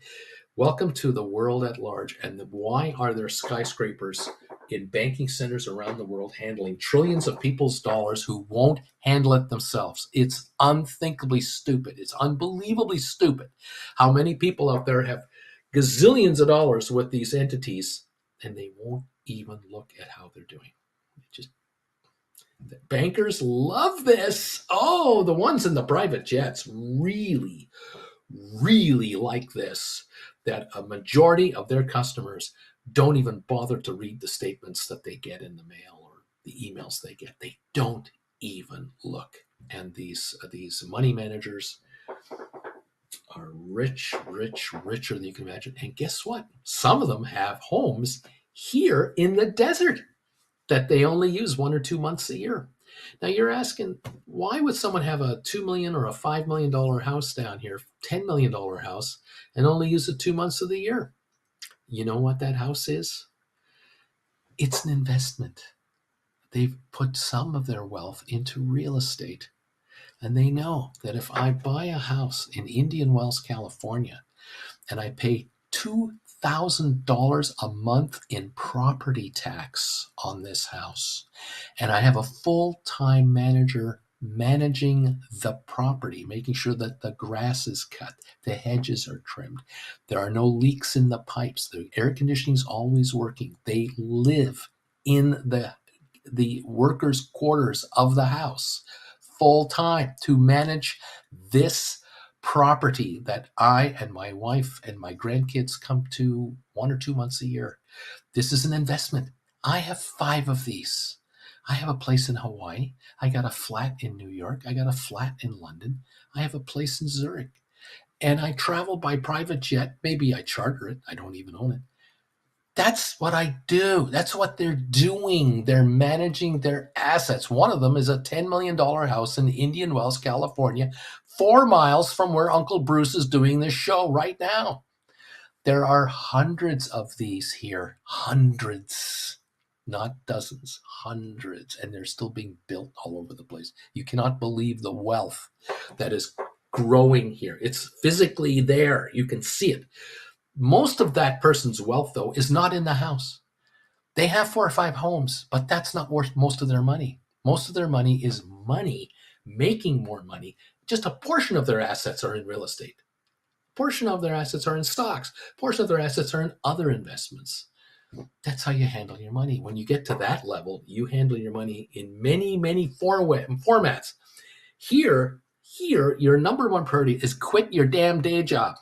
[SPEAKER 1] Welcome to the world at large. And why are there skyscrapers in banking centers around the world handling trillions of people's dollars who won't handle it themselves? It's unthinkably stupid. It's unbelievably stupid how many people out there have gazillions of dollars with these entities, and they won't even look at how they're doing. The bankers love this. Oh, the ones in the private jets really, really like this, that a majority of their customers don't even bother to read the statements that they get in the mail or the emails they get. They don't even look. And these money managers are richer than you can imagine. And guess what? Some of them have homes here in the desert that they only use 1 or 2 months a year. Now you're asking, why would someone have a $2 million or a $5 million house down here, $10 million house, and only use it 2 months of the year? You know what that house is? It's an investment. They've put some of their wealth into real estate. And they know that if I buy a house in Indian Wells, California, and I pay $2,000 a month in property tax on this house, and I have a full-time manager managing the property, making sure that the grass is cut, the hedges are trimmed, there are no leaks in the pipes, the air conditioning is always working, they live in the workers' quarters of the house full-time to manage this property that I and my wife and my grandkids come to 1 or 2 months a year. This is an investment. I have 5 of these. I have a place in Hawaii. I got a flat in New York. I got a flat in London. I have a place in Zurich. And I travel by private jet. Maybe I charter it. I don't even own it. That's what I do. That's what they're doing. They're managing their assets. One of them is a $10 million house in Indian Wells, California, 4 miles from where Uncle Bruce is doing this show right now. There are hundreds of these here. Hundreds. Not dozens. Hundreds. And they're still being built all over the place. You cannot believe the wealth that is growing here. It's physically there. You can see it. Most of that person's wealth, though, is not in the house. They have 4 or 5 homes, but that's not worth most of their money. Most of their money is money, making more money. Just a portion of their assets are in real estate. A portion of their assets are in stocks. A portion of their assets are in other investments. That's how you handle your money. When you get to that level, you handle your money in many, many formats. Here, your number one priority is quit your damn day job.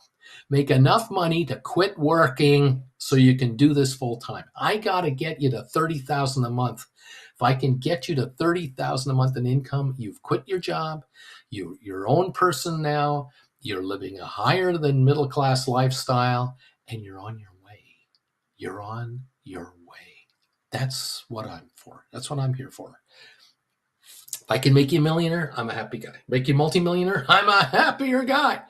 [SPEAKER 1] Make enough money to quit working so you can do this full time. I got to get you to $30,000 a month. If I can get you to $30,000 a month in income, you've quit your job. You're your own person now. You're living a higher than middle class lifestyle, and you're on your way. You're on your way. That's what I'm for. That's what I'm here for. If I can make you a millionaire, I'm a happy guy. Make you multimillionaire, I'm a happier guy.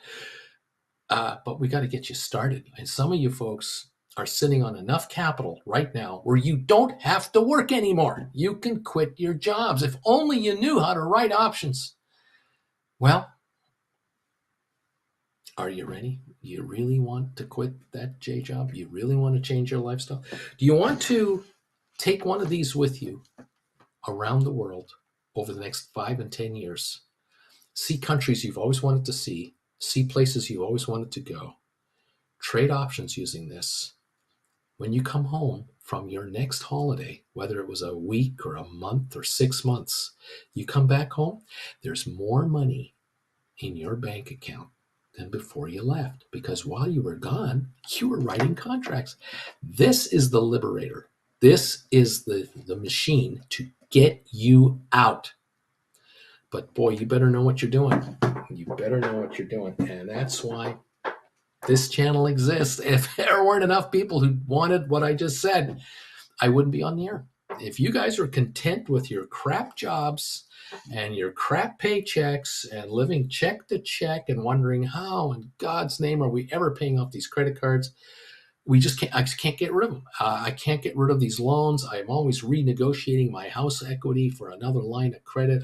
[SPEAKER 1] But we got to get you started. And some of you folks are sitting on enough capital right now where you don't have to work anymore. You can quit your jobs. If only you knew how to write options. Well, are you ready? You really want to quit that J job? You really want to change your lifestyle? Do you want to take one of these with you around the world over the next 5 and 10 years? See countries you've always wanted to see places you always wanted to go, trade options using this. When you come home from your next holiday, whether it was a week or a month or 6 months, you come back home, there's more money in your bank account than before you left, because while you were gone, you were writing contracts. This is the liberator. This is the machine to get you out. But boy, you better know what you're doing. You better know what you're doing. And that's why this channel exists. If there weren't enough people who wanted what I just said, I wouldn't be on the air. If you guys are content with your crap jobs and your crap paychecks and living check to check and wondering how in God's name are we ever paying off these credit cards, I just can't get rid of them. I can't get rid of these loans. I'm always renegotiating my house equity for another line of credit.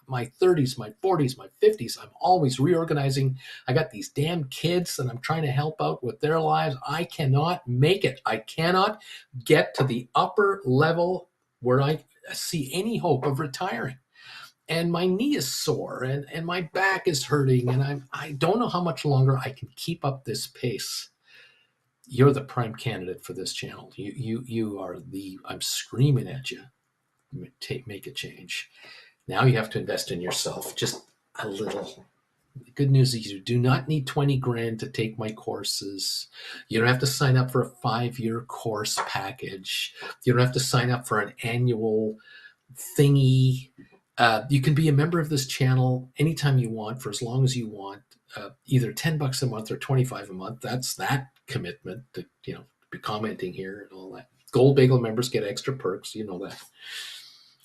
[SPEAKER 1] My 30s, my 40s, my 50s, I'm always reorganizing. I got these damn kids that I'm trying to help out with their lives. I cannot make it. I cannot get to the upper level where I see any hope of retiring. And my knee is sore and my back is hurting, and I don't know how much longer I can keep up this pace. You're the prime candidate for this channel. You are I'm screaming at you. Make a change. Now you have to invest in yourself, just a little. The good news is you do not need 20 grand to take my courses. You don't have to sign up for a 5-year course package. You don't have to sign up for an annual thingy. You can be a member of this channel anytime you want, for as long as you want, either $10 a month or $25 a month. That's that commitment to, be commenting here and all that. Gold Bagel members get extra perks. You know that.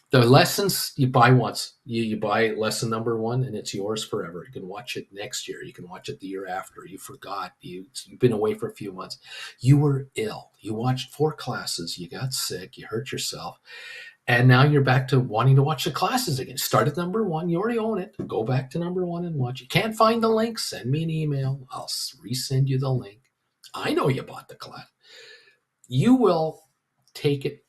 [SPEAKER 1] The lessons you buy once. You buy lesson number 1 and it's yours forever. You can watch it next year. You can watch it the year after. You forgot. You've been away for a few months. You were ill. You watched 4 classes. You got sick. You hurt yourself. And now you're back to wanting to watch the classes again. Start at number 1. You already own it. Go back to number 1 and watch. You can't find the link. Send me an email. I'll resend you the link. I know you bought the class. You will take it.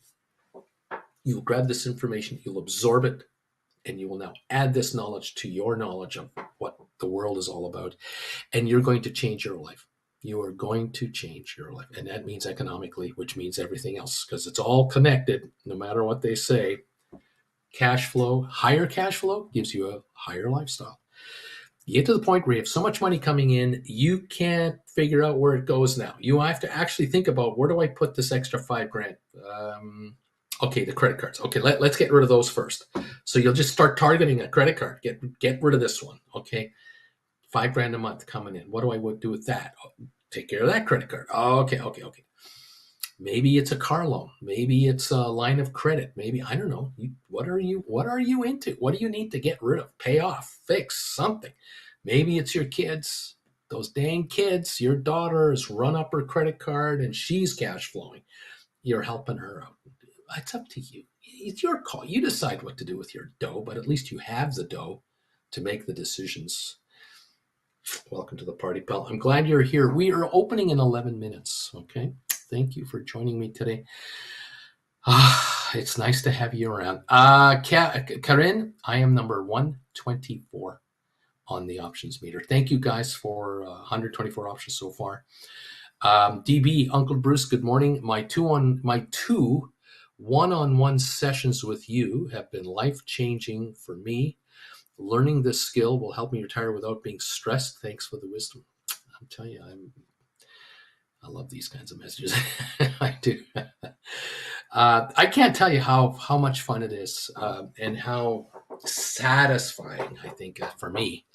[SPEAKER 1] You'll grab this information, you'll absorb it, and you will now add this knowledge to your knowledge of what the world is all about. And you're going to change your life. You are going to change your life. And that means economically, which means everything else, because it's all connected, no matter what they say. Cash flow, higher cash flow gives you a higher lifestyle. You get to the point where you have so much money coming in, you can't figure out where it goes now. You have to actually think about, where do I put this extra 5 grand? Okay, the credit cards. Okay, let's get rid of those first. So you'll just start targeting a credit card. Get rid of this one. Okay, 5 grand a month coming in. What do I do with that? Take care of that credit card. Okay. Maybe it's a car loan. Maybe it's a line of credit. Maybe, I don't know. What are you into? What do you need to get rid of? Pay off, fix something. Maybe it's your kids. Those dang kids. Your daughter has run up her credit card and she's cash flowing. You're helping her out. It's up to you. It's your call. You decide what to do with your dough, but at least you have the dough to make the decisions. Welcome to the party, pal. I'm glad you're here. We are opening in 11 minutes. Okay. Thank you for joining me today. It's nice to have you around. Karin, I am number 124 on the options meter. Thank you guys for 124 options so far. DB, Uncle Bruce, good morning. My two one-on-one sessions with you have been life-changing for me. Learning this skill will help me retire without being stressed. Thanks for the wisdom. I'm telling you, I love these kinds of messages. I do. I can't tell you how much fun it is and how satisfying, I think, for me,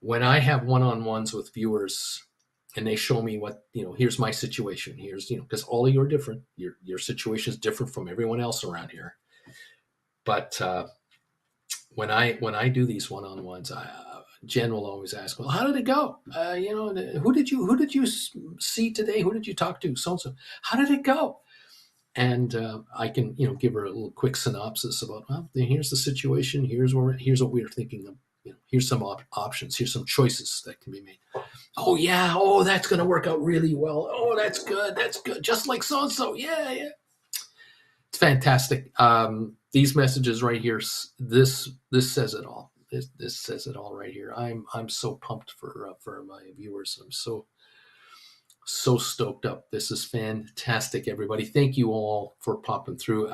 [SPEAKER 1] when I have one-on-ones with viewers and they show me what, here's my situation. Here's, because all of you are different. Your situation is different from everyone else around here. But when I do these one-on-ones, Jen will always ask, "Well, how did it go? Who did you see today? Who did you talk to? So and so. How did it go?" And I can give her a little quick synopsis about, well, here's the situation. Here's what we're thinking of. Here's some options. Here's some choices that can be made. Oh yeah. Oh, that's going to work out really well. Oh, that's good. That's good. Just like so and so. Yeah, yeah. It's fantastic. These messages right here. This says it all. This says it all right here. I'm so pumped for my viewers. I'm so stoked up. This is fantastic, everybody. Thank you all for popping through.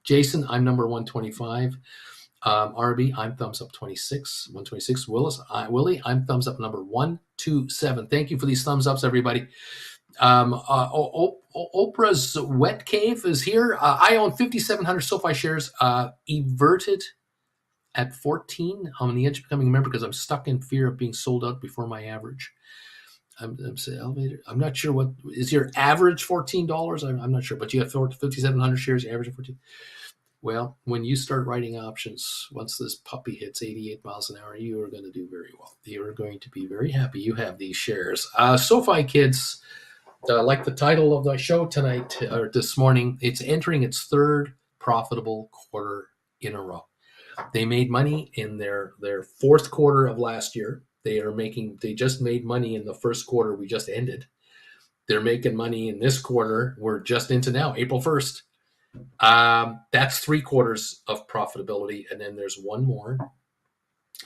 [SPEAKER 1] Jason, I'm number 125. RB, I'm thumbs up 26, 126. Willie, I'm thumbs up number 127. Thank you for these thumbs ups, everybody. Oprah's Wet Cave is here. I own 5,700 SoFi shares, everted at 14. I'm on the edge of becoming a member because I'm stuck in fear of being sold out before my average. I'm elevator. I'm not sure what is your average $14. I'm not sure, but you have 5,700 shares. You average 14. Well, when you start writing options, once this puppy hits 88 miles an hour, you are going to do very well. You are going to be very happy you have these shares. SoFi kids, like the title of the show tonight or this morning, it's entering its third profitable quarter in a row. They made money in their fourth quarter of last year. They just made money in the first quarter we just ended. They're making money in this quarter we're just into now, April 1st. That's 3 quarters of profitability. And then there's one more.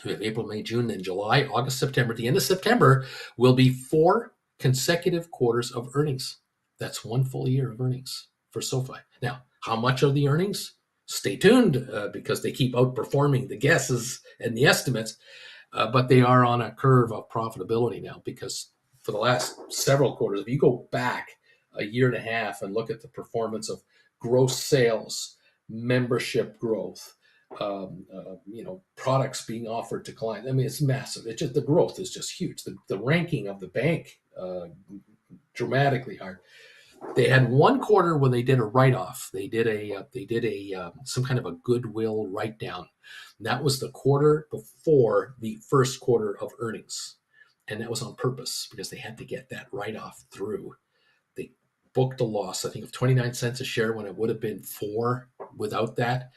[SPEAKER 1] We have April, May, June, then July, August, September. At the end of September will be 4 consecutive quarters of earnings. That's 1 full year of earnings for SoFi. Now, how much are the earnings? Stay tuned because they keep outperforming the guesses and the estimates. But they are on a curve of profitability now because for the last several quarters, if you go back a year and a half and look at the performance of gross sales, membership growth, products being offered to clients, I mean, it's massive. It's just the growth is just huge. The ranking of the bank dramatically higher. They had 1 quarter when they did a write-off. They did some kind of a goodwill write-down. That was the quarter before the first quarter of earnings. And that was on purpose because they had to get that write-off through. They booked a loss, I think, of 29 cents a share when it would have been 4 without that.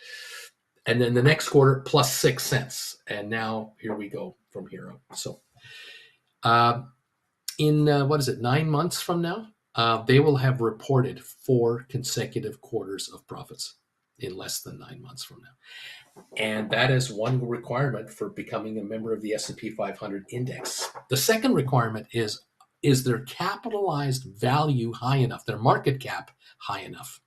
[SPEAKER 1] And then the next quarter, plus 6 cents. And now here we go from here up. So in 9 months from now, they will have reported 4 consecutive quarters of profits in less than 9 months from now. And that is one requirement for becoming a member of the S&P 500 index. The second requirement is their capitalized value high enough, their market cap high enough.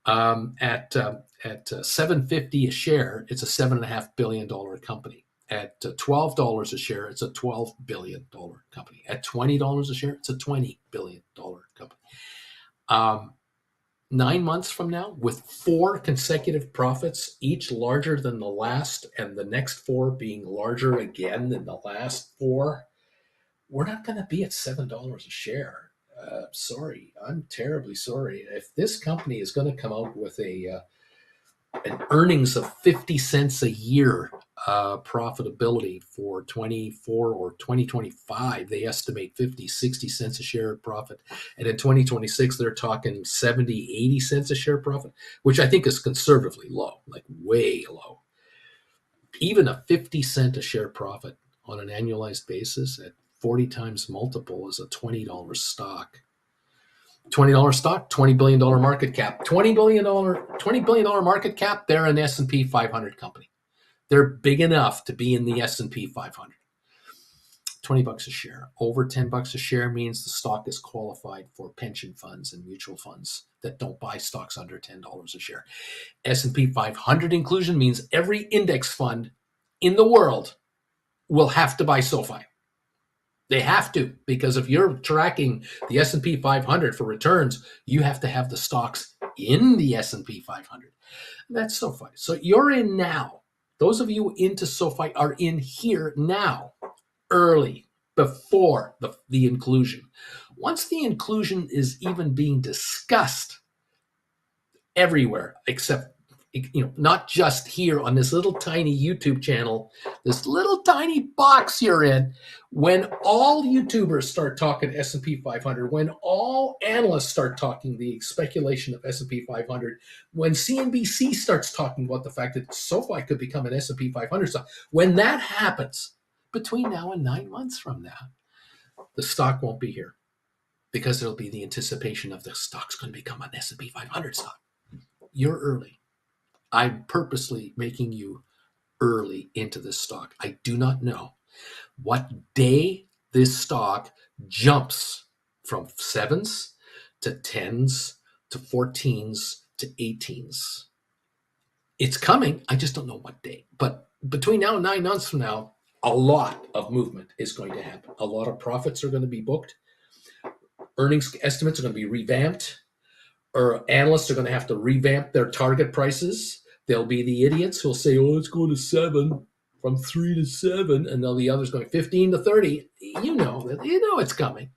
[SPEAKER 1] At $7.50 a share, it's a $7.5 billion company. At $12 a share, it's a $12 billion company. At $20 a share, it's a $20 billion company. 9 months from now, with 4 consecutive profits, each larger than the last, and the next 4 being larger again than the last 4, we're not going to be at $7 a share. Sorry, I'm terribly sorry. If this company is going to come out with an earnings of 50 cents a year profitability for 24 or 2025, they estimate 50, 60 cents a share profit. And in 2026, they're talking 70, 80 cents a share profit, which I think is conservatively low, like way low. Even a 50 cent a share profit on an annualized basis at 40 times multiple is a $20 stock. $20 stock, $20 billion market cap. $20 billion market cap, they're an S&P 500 company. They're big enough to be in the S&P 500. $20 a share. Over $10 a share means the stock is qualified for pension funds and mutual funds that don't buy stocks under $10 a share. S&P 500 inclusion means every index fund in the world will have to buy SoFi. They have to, because if you're tracking the S&P 500 for returns, you have to have the stocks in the S&P 500. That's SoFi. So you're in now. Those of you into SoFi are in here now, early, before the inclusion. Once the inclusion is even being discussed everywhere, except not just here on this little tiny YouTube channel, this little tiny box you're in. When all YouTubers start talking S&P 500, when all analysts start talking the speculation of S&P 500, when CNBC starts talking about the fact that SOFI could become an S&P 500 stock, when that happens, between now and 9 months from now, the stock won't be here because there'll be the anticipation of the stock's going to become an S&P 500 stock. You're early. I'm purposely making you early into this stock. I do not know what day this stock jumps from 7s to 10s to 14s to 18s. It's coming. I just don't know what day. But between now and 9 months from now, a lot of movement is going to happen. A lot of profits are going to be booked. Earnings estimates are going to be revamped. Or analysts are going to have to revamp their target prices. There'll be the idiots who'll say, oh, let's go to 7, from 3 to 7, and there'll be others going 15 to 30. You know it's coming.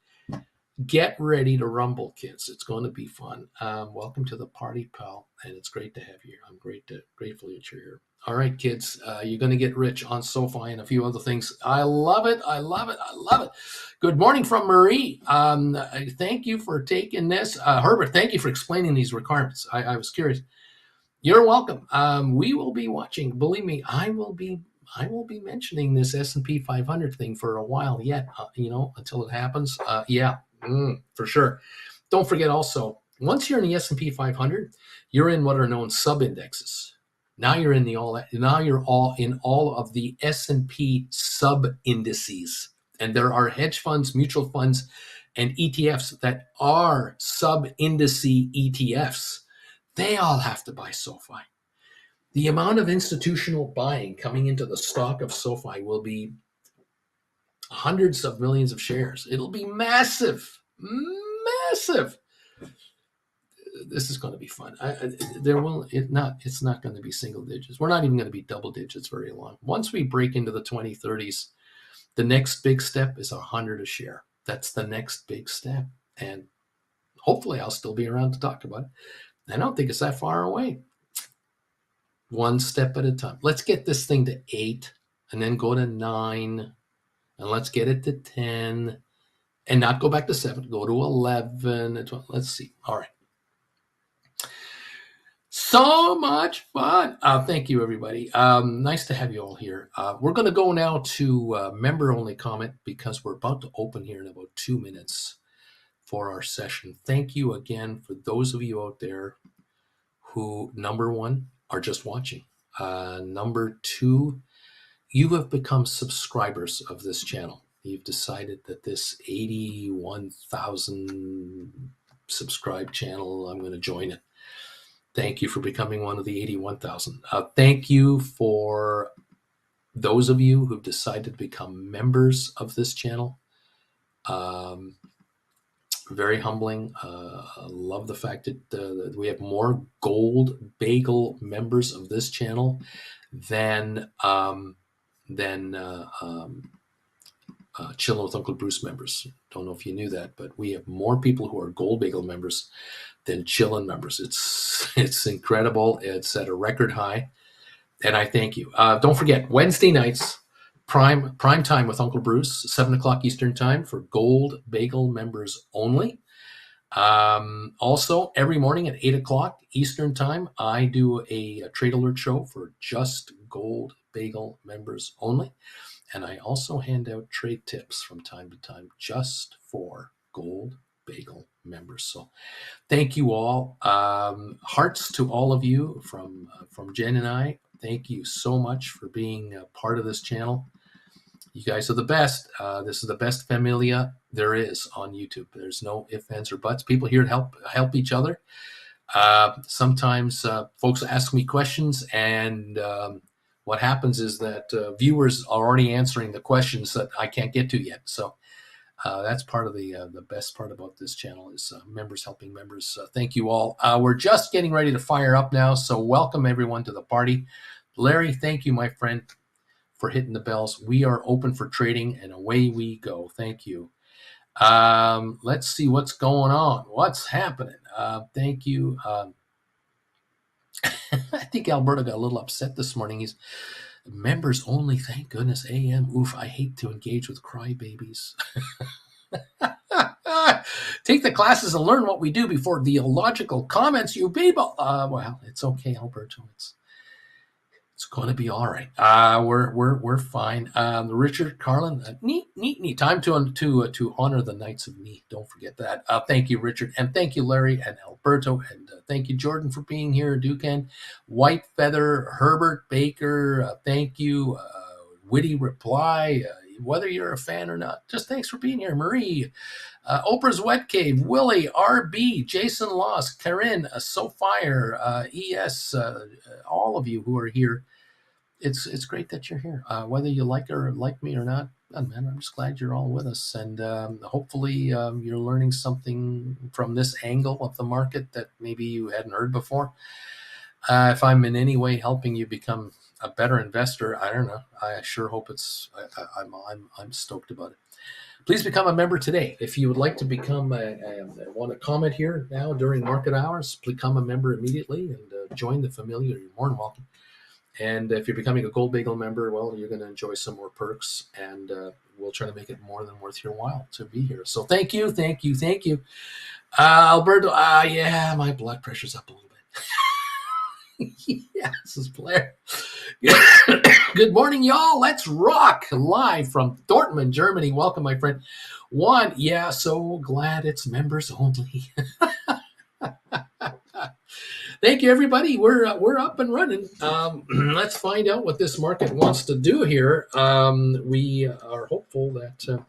[SPEAKER 1] Get ready to rumble, kids. It's going to be fun. Welcome to the party, pal, and it's great to have you here. I'm grateful that you're here. All right, kids, you're going to get rich on SOFI and a few other things. I love it. I love it. I love it. Good morning from Marie. Thank you for taking this. Herbert, thank you for explaining these requirements. I was curious. You're welcome. We will be watching. Believe me, I will be mentioning this S&P 500 thing for a while yet, until it happens. For sure. Don't forget also, once you're in the S&P 500, you're in what are known sub-indexes. Now you're in all of the S&P sub-indices. And there are hedge funds, mutual funds, and ETFs that are sub-indice ETFs. They all have to buy SOFI. The amount of institutional buying coming into the stock of SOFI will be hundreds of millions of shares. It'll be massive. This is going to be fun. It's not going to be single digits. We're not even going to be double digits very long. Once we break into the 2030s, the next big step is 100 a share. That's the next big step. And hopefully I'll still be around to talk about it. I don't think it's that far away. One step at a time. Let's get this thing to 8 and then go to 9. And let's get it to 10 and not go back to 7. Go to 11 and 12. Let's see. All right. So much fun. Thank you, everybody. Nice to have you all here. We're going to go now to member-only comment because we're about to open here in about 2 minutes for our session. Thank you again for those of you out there who, number 1, are just watching. Number 2, you have become subscribers of this channel. You've decided that this 81,000 subscribed channel, I'm going to join it. Thank you for becoming one of the 81,000. Thank you for those of you who've decided to become members of this channel. Very humbling. Love the fact that we have more Gold Bagel members of this channel than Chillin' with Uncle Bruce members. Don't know if you knew that, but we have more people who are Gold Bagel members than Chillin' members. It's incredible. It's at a record high, and I thank you. Don't forget, Wednesday nights, prime time with Uncle Bruce, 7:00 Eastern time for Gold Bagel members only. Also, every morning at 8:00 Eastern time, I do a Trade Alert show for just Gold Bagel members only. And I also hand out trade tips from time to time just for Gold Bagel members. So thank you all. Hearts to all of you from Jen and I. Thank you so much for being a part of this channel. You guys are the best. This is the best familia there is on YouTube. There's no ifs, ands, or buts. People here to help each other. Sometimes folks ask me questions, and what happens is that viewers are already answering the questions that I can't get to yet. So that's part of the best part about this channel is members helping members. Thank you all. We're just getting ready to fire up now. So welcome everyone to the party. Larry, thank you, my friend, for hitting the bells. We are open for trading and away we go. Thank you. Let's see what's going on. What's happening? Thank you. I think Alberta got a little upset this morning. He's members only, thank goodness, AM. Oof, I hate to engage with crybabies. Take the classes and learn what we do before the illogical comments, you people. Well, it's okay, Alberto. It's going to be all right. We're fine. Richard Carlin, neat. Time to honor the Knights of Knee. Don't forget that. Thank you, Richard, and thank you, Larry and Alberto, and thank you, Jordan, for being here. Ducan, White Feather, Herbert Baker. Thank you. Witty reply. Whether you're a fan or not, just thanks for being here, Marie. Oprah's Wet Cave, Willie, RB, Jason Loss, Karen, SoFire, ES, all of you who are here. It's great that you're here. Whether you like me or not, man, I'm just glad you're all with us. And hopefully you're learning something from this angle of the market that maybe you hadn't heard before. If I'm in any way helping you become a better investor, I don't know. I sure hope I'm stoked about it. Please become a member today. If you would like to become want to comment here now during market hours, become a member immediately and join the familiar. You're more than welcome. And if you're becoming a Gold Bagel member, well, you're going to enjoy some more perks, and we'll try to make it more than worth your while to be here. So thank you. Alberto, yeah, my blood pressure's up a little bit. Yeah, this is Blair. Good morning, y'all. Let's rock live from Dortmund, Germany. Welcome, my friend. Juan, yeah, so glad it's members only. Thank you, everybody. We're up and running. Let's find out what this market wants to do here. We are hopeful that,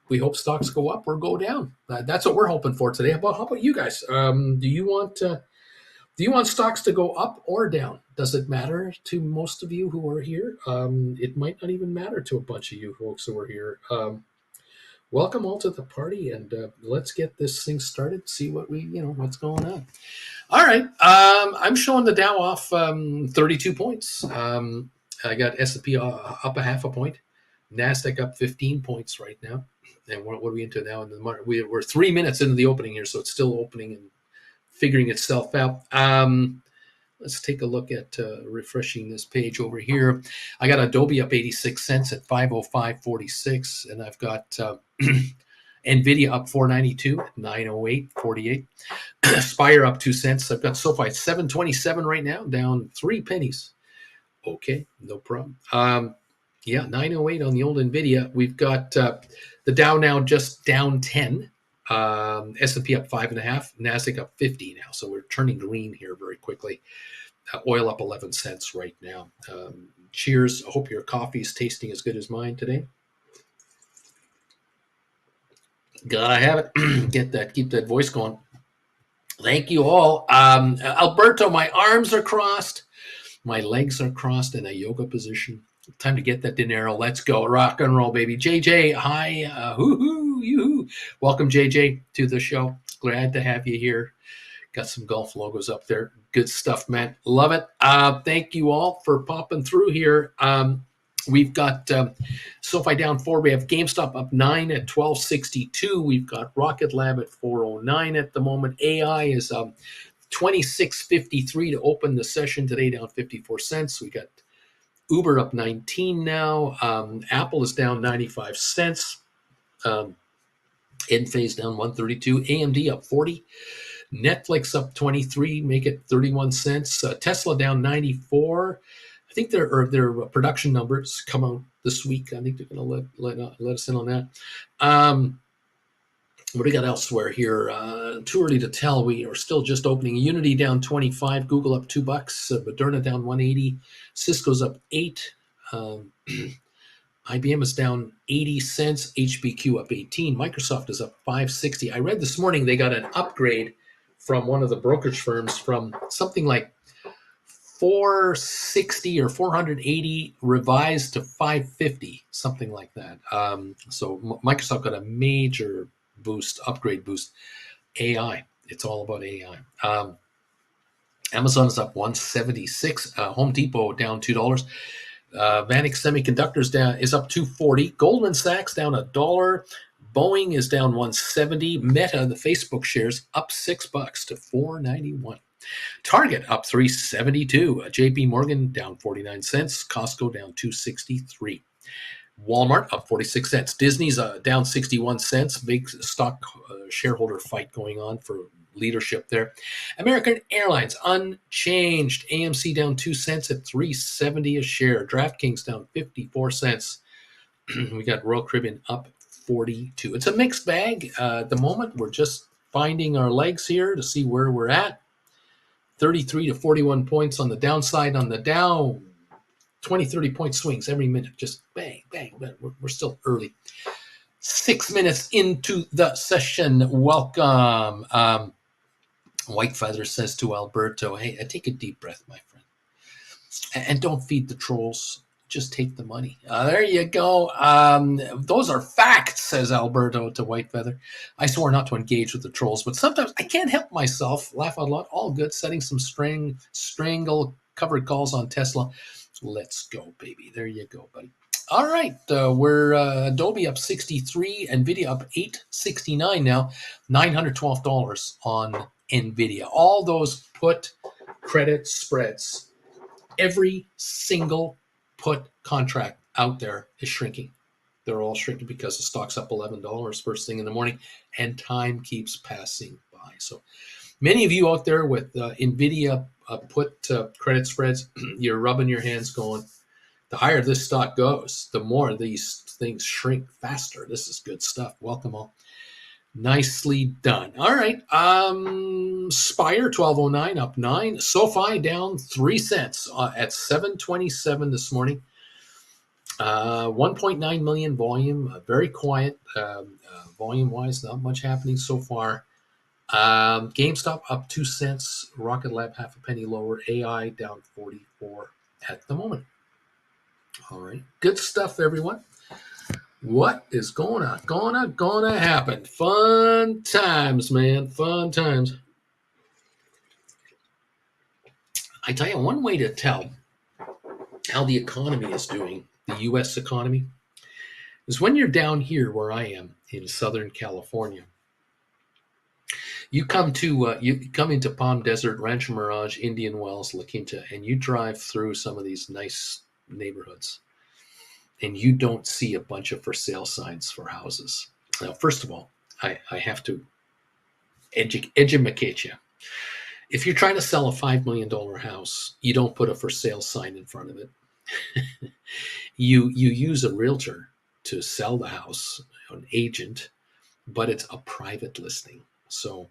[SPEAKER 1] we hope stocks go up or go down. That's what we're hoping for today. How about you guys? Do you want stocks to go up or down? Does it matter to most of you who are here? It might not even matter to a bunch of you folks who are here. Welcome all to the party, and let's get this thing started. See what's going on. All right, I'm showing the Dow off 32 points. I got S&P up a half a point, Nasdaq up 15 points right now. And what are we into now in the market? We're 3 minutes into the opening here, so it's still opening and figuring itself out. Let's take a look at refreshing this page over here. I got Adobe up 86 cents at 505.46, and I've got NVIDIA up 492 at 908.48. Spire up 2 cents. I've got SoFi at 727 right now, down 3 pennies. Okay, no problem. 908 on the old NVIDIA. We've got the Dow now just down 10. S&P up 5.5, Nasdaq up 50 now. So we're turning green here very quickly. Oil up 11 cents right now. Cheers. I hope your coffee is tasting as good as mine today. Gotta have it. Keep that voice going. Thank you all. Alberto, my arms are crossed. My legs are crossed in a yoga position. Time to get that dinero. Let's go. Rock and roll, baby. JJ, hi. Hoo-hoo, yoo-hoo. Welcome, JJ, to the show. Glad to have you here. Got some golf logos up there. Good stuff, man. Love it. Thank you all for popping through here. We've got SoFi down 4. We have GameStop up 9 at 12.62. We've got Rocket Lab at 4.09 at the moment. AI is 26.53 to open the session today, down 54 cents. We got Uber up 19 now. Apple is down 95 cents. Enphase down 132. AMD up 40. Netflix up 23, make it 31 cents. Tesla down 94. I think their production numbers come out this week. I think they're going to let us in on that. What do we got elsewhere here? Too early to tell. We are still just opening. Unity down 25. Google up $2. Moderna down 180. Cisco's up 8. IBM is down 80 cents. HBQ up 18. Microsoft is up 560. I read this morning they got an upgrade from one of the brokerage firms from something like 460 or 480 revised to 550, something like that. So Microsoft got a major upgrade boost. AI, it's all about AI. Amazon is up 176. Home Depot down $2. Vanix Semiconductors is up 240. Goldman Sachs down $1. Boeing is down 170. Meta, the Facebook shares, up $6 to $4.91. Target up 372. JP Morgan down 49 cents. Costco down 263. Walmart up 46 cents. Disney's down 61 cents. Big stock shareholder fight going on for leadership there. American Airlines unchanged. AMC down 2 cents at 370 a share. DraftKings down 54 cents. We got Royal Caribbean up 42. It's a mixed bag. At the moment, we're just finding our legs here to see where we're at. 33 to 41 points on the downside. On the Dow, 20, 30 point swings every minute. Just bang, bang. We're still early. 6 minutes into the session. Welcome. White Feather says to Alberto, hey, take a deep breath, my friend. And don't feed the trolls. Just take the money. There you go. Those are facts, says Alberto to White Feather. I swore not to engage with the trolls, but sometimes I can't help myself. Laugh out loud. All good. Setting some strangle covered calls on Tesla. Let's go, baby. There you go, buddy. All right. We're Adobe up 63. NVIDIA up 869 now. $912 on NVIDIA. All those put credit spreads. Every single put contract out there is shrinking. They're all shrinking because the stock's up $11 first thing in the morning, and time keeps passing by. So many of you out there with NVIDIA put credit spreads, you're rubbing your hands going, the higher this stock goes, the more these things shrink faster. This is good stuff. Welcome all. Nicely done. All right. Spire 1209 up 9. SOFI down 3 cents at 7.27 this morning. 1.9 million volume. Very quiet. Volume wise, not much happening so far. GameStop up 2 cents. Rocket Lab half a penny lower. AI down 44 at the moment. All right. Good stuff, everyone. What is gonna happen? Fun times, man. Fun times. I tell you, one way to tell how the economy is doing, the U.S. economy, is when you're down here where I am in Southern California. You come into Palm Desert, Rancho Mirage, Indian Wells, La Quinta, and you drive through some of these nice neighborhoods. And you don't see a bunch of for sale signs for houses. Now, first of all, I have to educate you. If you're trying to sell a $5 million house, you don't put a for sale sign in front of it. You use a realtor to sell the house, an agent, but it's a private listing. So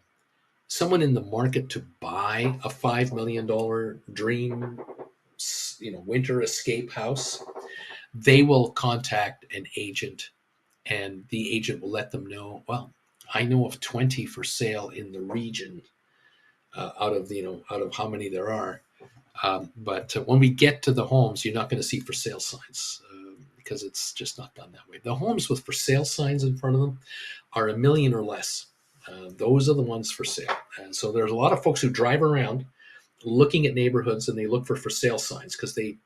[SPEAKER 1] someone in the market to buy a $5 million dream, winter escape house, they will contact an agent, and the agent will let them know, well, I know of 20 for sale in the region out of how many there are. But when we get to the homes, you're not going to see for sale signs because it's just not done that way. The homes with for sale signs in front of them are $1 million or less. Those are the ones for sale. And so there's a lot of folks who drive around looking at neighborhoods, and they look for sale signs because they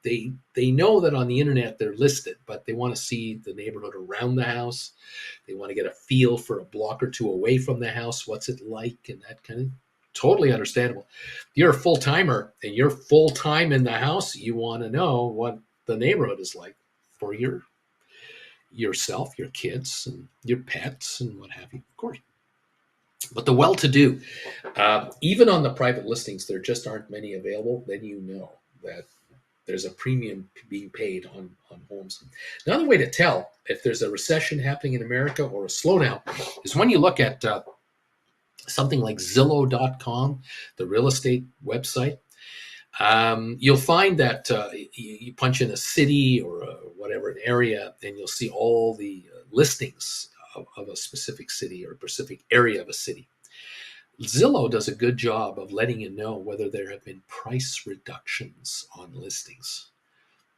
[SPEAKER 1] know that on the internet they're listed, but they want to see the neighborhood around the house. They want to get a feel for a block or two away from the house. What's it like? And that kind of totally understandable. If you're a full timer and you're full time in the house, you want to know what the neighborhood is like for yourself, your kids, and your pets, and what have you, of course. But the well-to-do, even on the private listings, there just aren't many available. Then you know that there's a premium being paid on homes. Another way to tell if there's a recession happening in America or a slowdown is when you look at something like Zillow.com, the real estate website. You'll find that you punch in a city or whatever, an area, and you'll see all the listings of a specific city or a specific area of a city. Zillow does a good job of letting you know whether there have been price reductions on listings.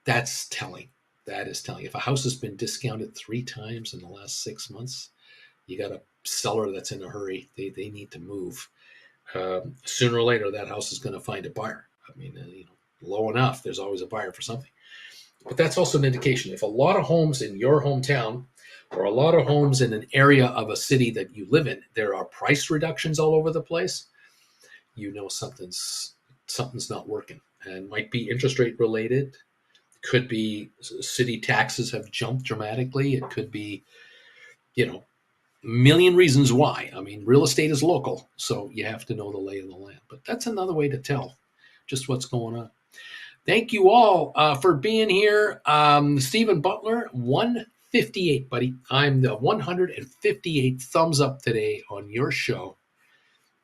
[SPEAKER 1] That's telling. That is telling. If a house has been discounted 3 times in the last 6 months, you got a seller that's in a hurry. They need to move. Sooner or later, that house is going to find a buyer. I mean, low enough, there's always a buyer for something. But that's also an indication. If a lot of homes in your hometown or a lot of homes in an area of a city that you live in, there are price reductions all over the place, you know something's not working. And might be interest rate related, could be city taxes have jumped dramatically, it could be, you know, a million reasons why. I mean, real estate is local, so you have to know the lay of the land. But that's another way to tell just what's going on. Thank you all for being here. Stephen Butler, 158, buddy. I'm the 158th thumbs up today on your show.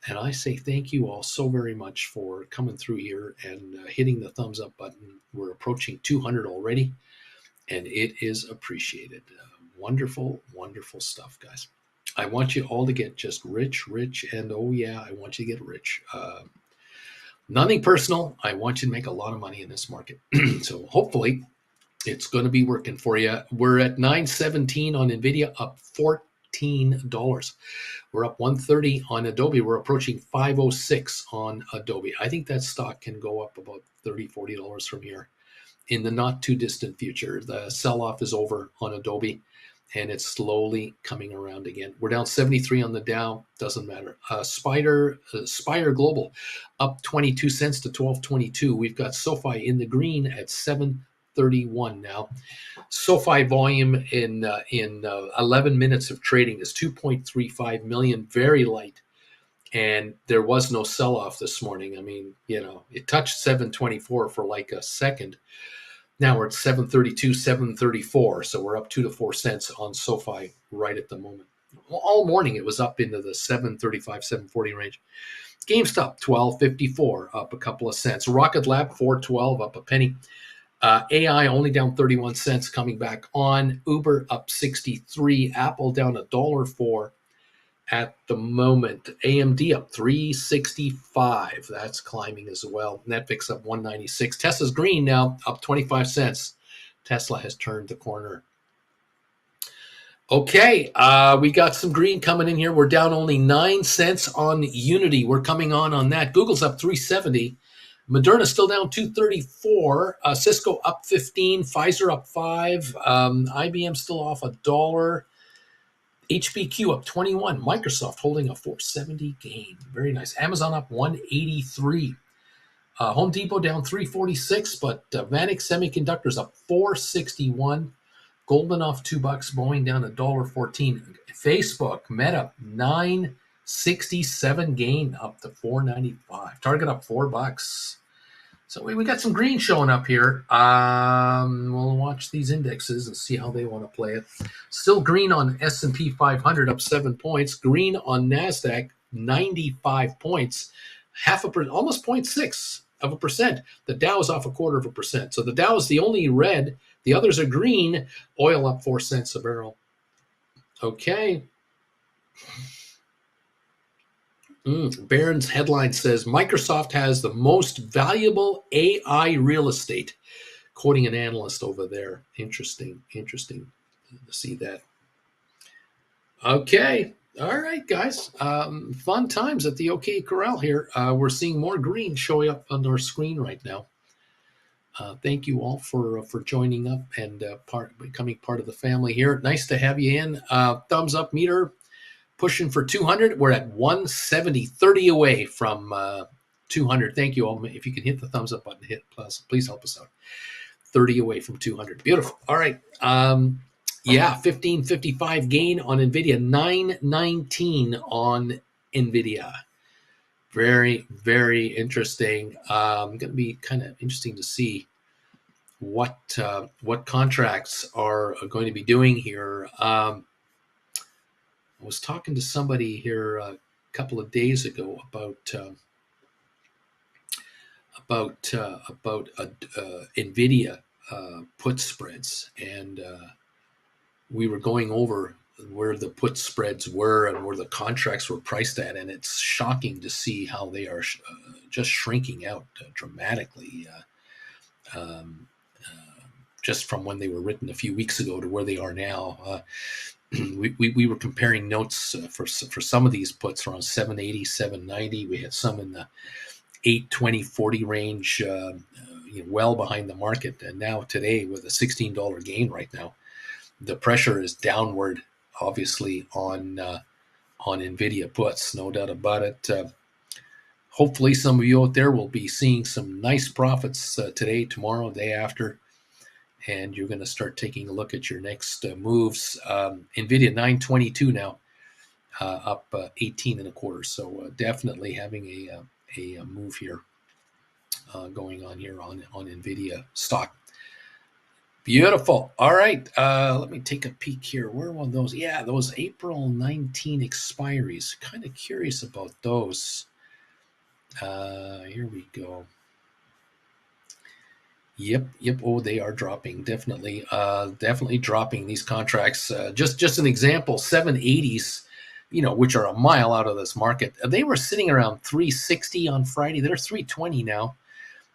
[SPEAKER 1] And I say thank you all so very much for coming through here and hitting the thumbs up button. We're approaching 200 already, and it is appreciated. Wonderful, wonderful stuff, guys. I want you all to get just rich, and oh yeah, I want you to get rich. Nothing personal. I want you to make a lot of money in this market. So hopefully it's going to be working for you. We're at 917 on NVIDIA, up $14. We're up 130 on Adobe. We're approaching 506 on Adobe. I think that stock can go up about $30, $40 from here in the not too distant future. The sell-off is over on Adobe, and it's slowly coming around again. We're down 73 on the Dow. Doesn't matter. Spire Global up 22 cents to 12.22. We've got SOFI in the green at 7.31 now. SOFI volume in 11 minutes of trading is 2.35 million, very light. And there was no sell-off this morning. I mean, you know, it touched 724 for like a second. Now we're at 732, 734. So we're up 2 to 4 cents on SOFI right at the moment. All morning it was up into the 735, 740 range. GameStop, 12.54, up a couple of cents. Rocket Lab, 4.12, up a penny. AI only down 31 cents, coming back on. Uber up 63. Apple down $1.04 at the moment. AMD up 365. That's climbing as well. Netflix up 196. Tesla's green now, up 25 cents. Tesla has turned the corner. Okay, we got some green coming in here. We're down only 9 cents on Unity. We're coming on that. Google's up 370. Moderna still down 234. Cisco up 15. Pfizer up 5. IBM still off $1. HBQ up 21. Microsoft holding a 470 gain. Very nice. Amazon up 183. Home Depot down 346, but Vanik Semiconductors up 461. Goldman off $2. Boeing down $1.14. Facebook, Meta 967 gain up to 495. Target up $4. So we got some green showing up here. We'll watch these indexes and see how they want to play it. Still green on S&P 500, up 7 points. Green on NASDAQ, 95 points. Almost 0.6%. The Dow is off 0.25%. So the Dow is the only red. The others are green. Oil up 4 cents a barrel. Okay. Barron's headline says Microsoft has the most valuable AI real estate, quoting an analyst over there. Interesting to see that. Okay. All right, guys. Fun times at the OK Corral here. We're seeing more green showing up on our screen right now. Thank you all for joining up and becoming part of the family here. Nice to have you in. Thumbs up meter pushing for 200. We're at 170, 30 away from 200. Thank you all. If you can hit the thumbs up button, please help us out. 30 away from 200. Beautiful. All right. 1555 gain on NVIDIA, 919 on NVIDIA. Very, very interesting. Going to be kind of interesting to see what contracts are going to be doing here. I was talking to somebody here a couple of days ago about NVIDIA put spreads, and we were going over where the put spreads were and where the contracts were priced at, and it's shocking to see how they are just shrinking out dramatically, just from when they were written a few weeks ago to where they are now. We were comparing notes for some of these puts around 780, 790. We had some in the 820, 40 range, well behind the market, and now today with a $16 gain right now. the pressure is downward, obviously, on NVIDIA puts, no doubt about it. Hopefully some of you out there will be seeing some nice profits today, tomorrow, day after, and you're going to start taking a look at your next moves. NVIDIA 922 now, up 18 and a quarter. So definitely having a move here going on here on NVIDIA stock. Beautiful. All right. Let me take a peek here. Where were those? Yeah, those April 19 expiries. Kind of curious about those. Here we go. Yep. Oh, they are dropping. Definitely dropping these contracts. Just an example, 780s, which are a mile out of this market. They were sitting around 360 on Friday. They're 320 now.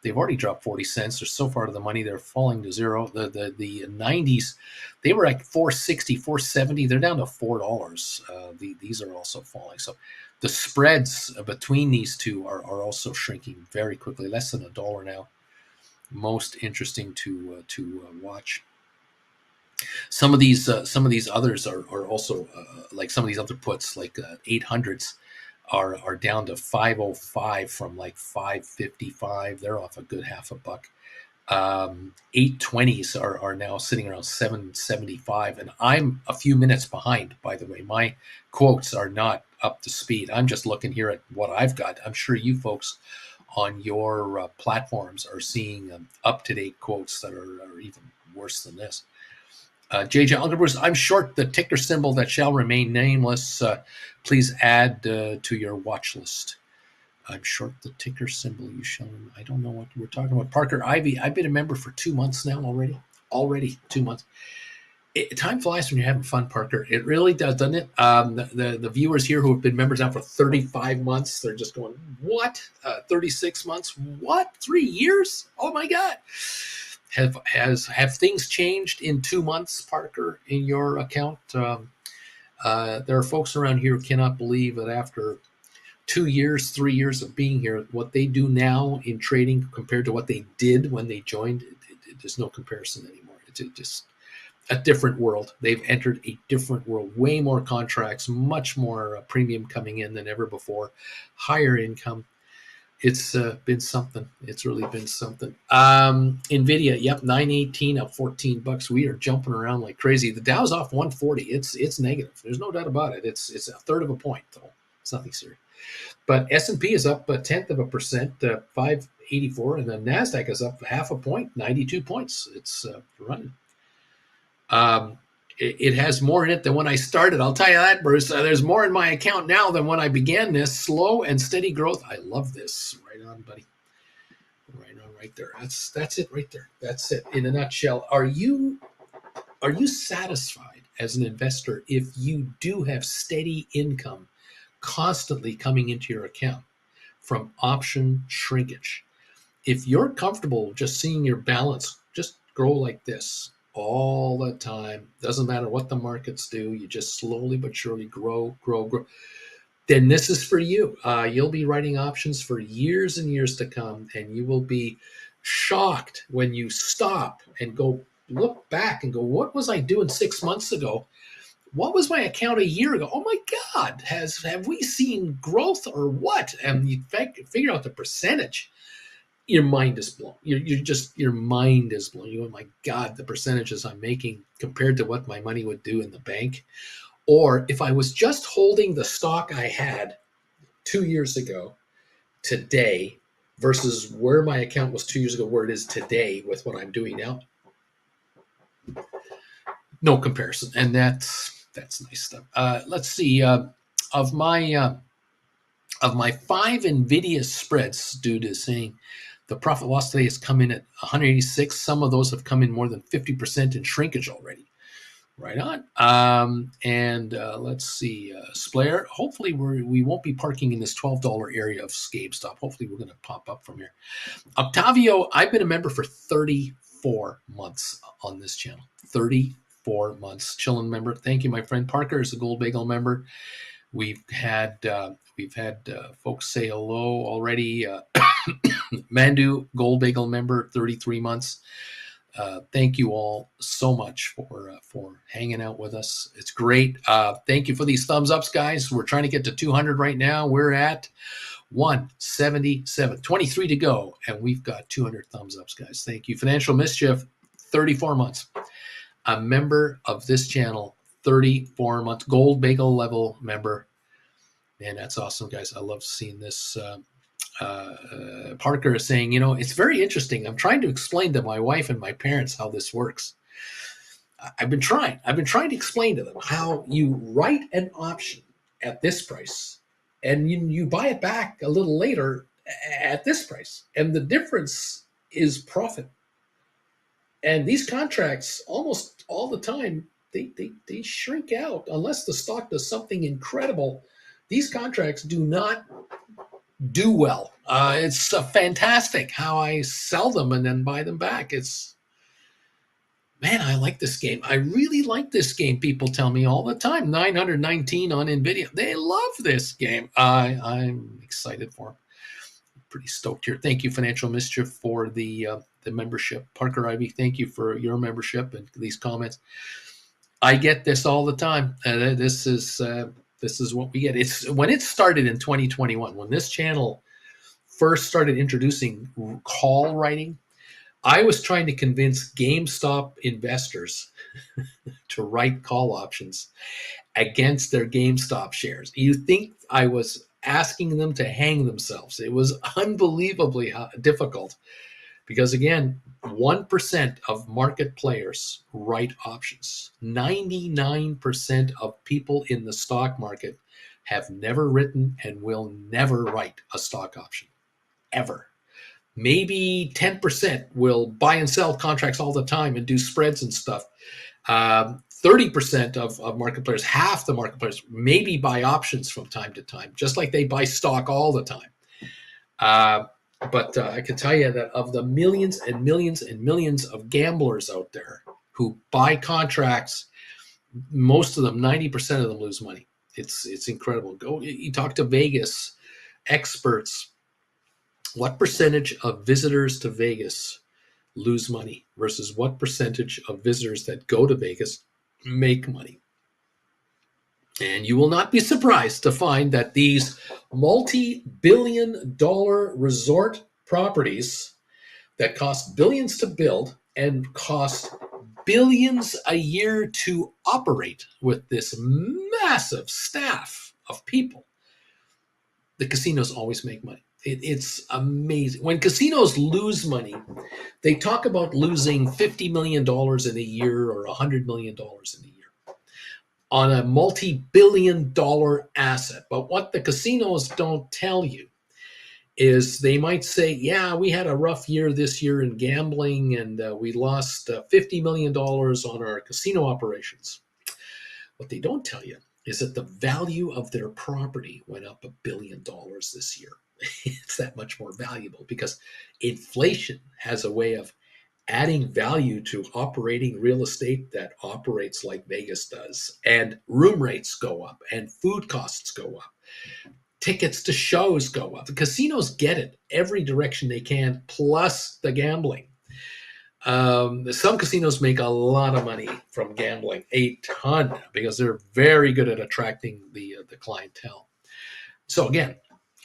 [SPEAKER 1] They've already dropped 40 cents. They're so far to the money. They're falling to zero. The 90s, they were at 460, 470. They're down to $4. These are also falling. So the spreads between these two are also shrinking very quickly, less than $1 now. Most interesting to watch. Some of these others are also like some of these other puts, like 800s. Are down to 505 from like 555. They're off a good half a buck. 820s are now sitting around 775, and I'm a few minutes behind, by the way. My quotes are not up to speed. I'm just looking here at what I've got. I'm sure you folks on your platforms are seeing up-to-date quotes that are even worse than this. JJ Ungerbruce, I'm short the ticker symbol that shall remain nameless. Please add to your watch list. I'm short the ticker symbol. You shall. I don't know what we're talking about. Parker Ivy, I've been a member for 2 months now already. Already 2 months. Time flies when you're having fun, Parker. It really does, doesn't it? The viewers here who have been members now for 35 months, they're just going, what? 36 months? What? 3 years? Oh my God. Have things changed in 2 months, Parker, in your account? There are folks around here who cannot believe that after 2 years, 3 years of being here, what they do now in trading compared to what they did when they joined, there's no comparison anymore. It's just a different world. They've entered a different world. Way more contracts, much more premium coming in than ever before, higher income. It's been something. It's really been something. NVIDIA, yep, 918 up 14 bucks. We are jumping around like crazy. The Dow's off 140. It's negative. There's no doubt about it. It's a third of a point, though. It's nothing serious. But S&P is up 0.1%, 584, and the NASDAQ is up half a point, 92 points. It's running. It has more in it than when I started. I'll tell you that, Bruce. There's more in my account now than when I began this. Slow and steady growth. I love this. Right on, buddy. Right on, right there. That's it right there. That's it in a nutshell. Are you satisfied as an investor if you do have steady income constantly coming into your account from option shrinkage? If you're comfortable just seeing your balance just grow like this all the time, doesn't matter what the markets do, you just slowly but surely grow, then this is for you. You'll be writing options for years and years to come, and you will be shocked when you stop and go look back and go, what was I doing 6 months ago? What was my account a year ago? Oh my God, have we seen growth or what? And you figure out the percentage. Your mind is blown. Your mind is blown. You go, oh my God, the percentages I'm making compared to what my money would do in the bank. Or if I was just holding the stock I had 2 years ago today versus where my account was 2 years ago, where it is today with what I'm doing now, no comparison. And that's nice stuff. Let's see. Of my 5 NVIDIA spreads, due to saying the profit loss today has come in at 186. Some of those have come in more than 50% in shrinkage already. Right on. And let's see. Splayer, hopefully we won't be parking in this $12 area of GameStop. Hopefully we're going to pop up from here. Octavio, I've been a member for 34 months on this channel. 34 months. Chillin' member. Thank you, my friend. Parker is a Gold Bagel member. We've had folks say hello already. Mandu, Gold Bagel member, 33 months. Thank you all so much for hanging out with us. It's great. Thank you for these thumbs ups, guys. We're trying to get to 200 right now. We're at 177, 23 to go, and we've got 200 thumbs ups, guys. Thank you. Financial Mischief, 34 months. A member of this channel, 34 months. Gold bagel level member. Man, that's awesome, guys. I love seeing this. Parker is saying, it's very interesting. I'm trying to explain to my wife and my parents how this works. I've been trying to explain to them how you write an option at this price and you buy it back a little later at this price. And the difference is profit. And these contracts, almost all the time, they shrink out unless the stock does something incredible. These contracts do not do well. It's fantastic how I sell them and then buy them back. Man, I like this game. I really like this game. People tell me all the time. 919 on NVIDIA. They love this game. I'm excited for them. Pretty stoked here. Thank you, Financial Mischief, for the membership. Parker Ivy, thank you for your membership and these comments. I get this all the time. This is what we get. It's when it started in 2021, when this channel first started introducing call writing. I was trying to convince GameStop investors to write call options against their GameStop shares. You think I was asking them to hang themselves? It was unbelievably difficult because, again, 1% of market players write options. 99% of people in the stock market have never written and will never write a stock option, ever. Maybe 10% will buy and sell contracts all the time and do spreads and stuff. 30% of market players, half the market players, maybe buy options from time to time, just like they buy stock all the time. But I can tell you that of the millions and millions and millions of gamblers out there who buy contracts, most of them, 90% of them lose money. It's incredible. Go, you talk to Vegas experts. What percentage of visitors to Vegas lose money versus what percentage of visitors that go to Vegas make money? And you will not be surprised to find that these multi-billion-dollar resort properties that cost billions to build and cost billions a year to operate with this massive staff of people, the casinos always make money. It's amazing. When casinos lose money, they talk about losing $50 million in a year or $100 million in a year on a multi-billion-dollar asset. But what the casinos don't tell you is they might say, yeah, we had a rough year this year in gambling and we lost $50 million on our casino operations. What they don't tell you is that the value of their property went up $1 billion this year. It's that much more valuable because inflation has a way of adding value to operating real estate that operates like Vegas does. And room rates go up and food costs go up. Tickets to shows go up. The casinos get it every direction they can, plus the gambling. Some casinos make a lot of money from gambling, a ton, because they're very good at attracting the clientele. So again,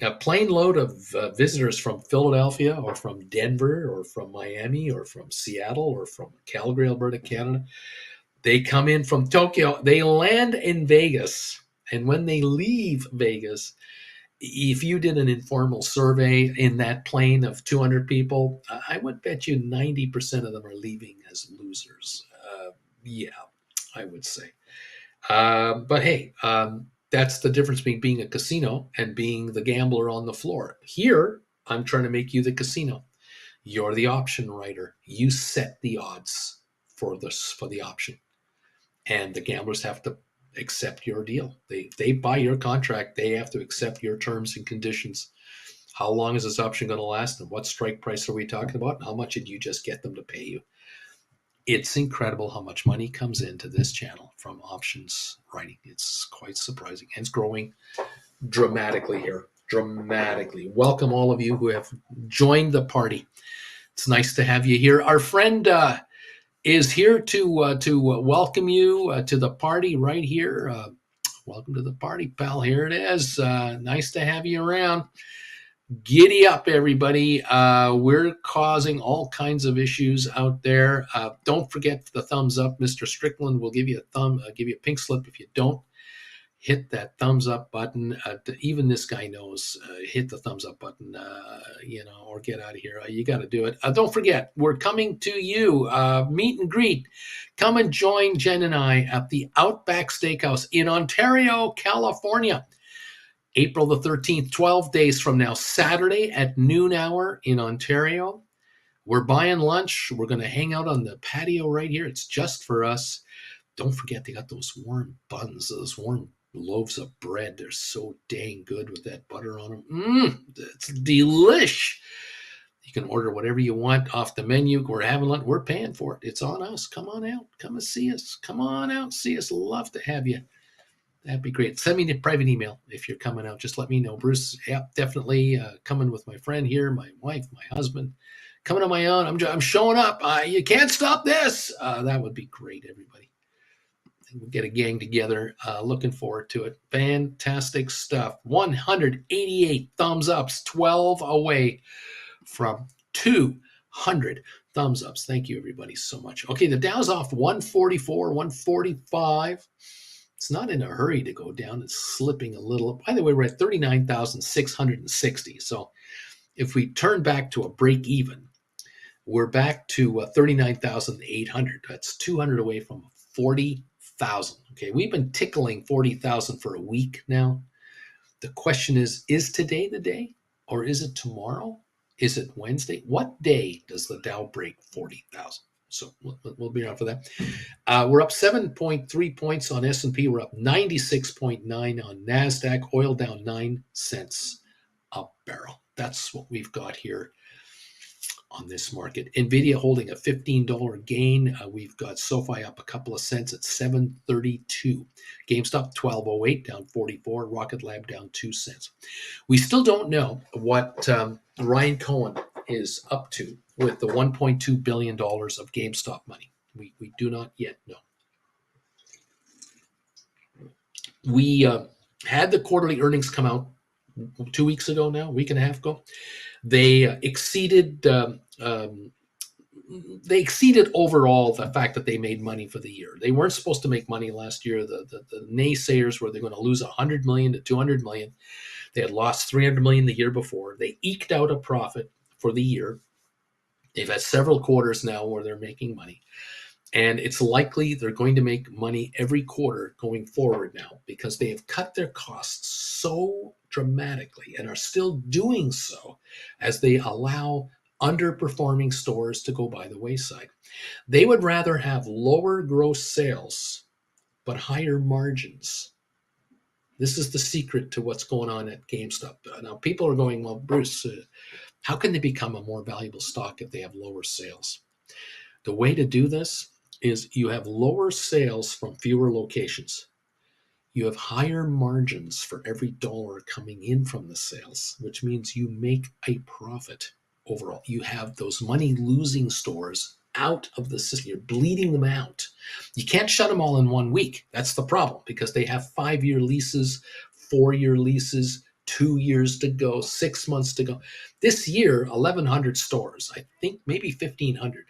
[SPEAKER 1] a plane load of visitors from Philadelphia or from Denver or from Miami or from Seattle or from Calgary, Alberta, Canada. They come in from Tokyo. They land in Vegas. And when they leave Vegas, if you did an informal survey in that plane of 200 people, I would bet you 90% of them are leaving as losers. Yeah, I would say. But hey, that's the difference between being a casino and being the gambler on the floor. Here, I'm trying to make you the casino. You're the option writer. You set the odds for the option. And the gamblers have to accept your deal. They buy your contract. They have to accept your terms and conditions. How long is this option going to last? And what strike price are we talking about? And how much did you just get them to pay you? It's incredible how much money comes into this channel from options writing. It's quite surprising. And it's growing dramatically here. Dramatically. Welcome all of you who have joined the party. It's nice to have you here. Our friend is here to welcome you to the party right here. Welcome to the party, pal. Here it is. Nice to have you around. Giddy up, everybody. We're causing all kinds of issues out there. Don't forget the thumbs up. Mr. Strickland will give you give you a pink slip if you don't hit that thumbs up button. Even this guy knows, hit the thumbs up button, or get out of here. You got to do it. Don't forget, we're coming to you, meet and greet. Come and join Jen and I at the Outback Steakhouse in Ontario, California. April the 13th, 12 days from now, Saturday at noon hour in Ontario. We're buying lunch. We're going to hang out on the patio right here. It's just for us. Don't forget, they got those warm buns, those warm loaves of bread. They're so dang good with that butter on them. It's delish. You can order whatever you want off the menu. We're having lunch. We're paying for it. It's on us. Come on out. Come and see us. Come on out. See us. Love to have you. That'd be great. Send me a private email if you're coming out. Just let me know. Bruce, yeah, definitely coming with my friend here, my wife, my husband. Coming on my own. I'm showing up. You can't stop this. That would be great, everybody. We'll get a gang together. Looking forward to it. Fantastic stuff. 188 thumbs ups, 12 away from 200 thumbs ups. Thank you, everybody, so much. Okay, the Dow's off 144, 145. It's not in a hurry to go down. It's slipping a little. By the way, we're at 39,660. So if we turn back to a break even, we're back to 39,800. That's 200 away from 40,000. Okay, we've been tickling 40,000 for a week now. The question is today the day, or is it tomorrow? Is it Wednesday? What day does the Dow break 40,000? So we'll be around for that. We're up 7.3 points on S&P. We're up 96.9 on NASDAQ. Oil down 9 cents a barrel. That's what we've got here on this market. NVIDIA holding a $15 gain. We've got SOFI up a couple of cents at 732. GameStop 1208 down 44. Rocket Lab down 2 cents. We still don't know what Ryan Cohen is up to with the $1.2 billion of GameStop money. We do not yet know. We had the quarterly earnings come out 2 weeks ago now, a week and a half ago. They exceeded overall the fact that they made money for the year. They weren't supposed to make money last year. The naysayers were they're going to lose $100 million to $200 million. They had lost $300 million the year before. They eked out a profit for the year. They've had several quarters now where they're making money. And it's likely they're going to make money every quarter going forward now because they have cut their costs so dramatically and are still doing so as they allow underperforming stores to go by the wayside. They would rather have lower gross sales but higher margins. This is the secret to what's going on at GameStop. Now, people are going, well, Bruce, how can they become a more valuable stock if they have lower sales? The way to do this is you have lower sales from fewer locations. You have higher margins for every dollar coming in from the sales, which means you make a profit overall. You have those money-losing stores out of the system. You're bleeding them out. You can't shut them all in 1 week. That's the problem because they have 5-year leases, 4-year leases, 2 years to go, 6 months to go. This year, 1,100 stores, I think maybe 1,500,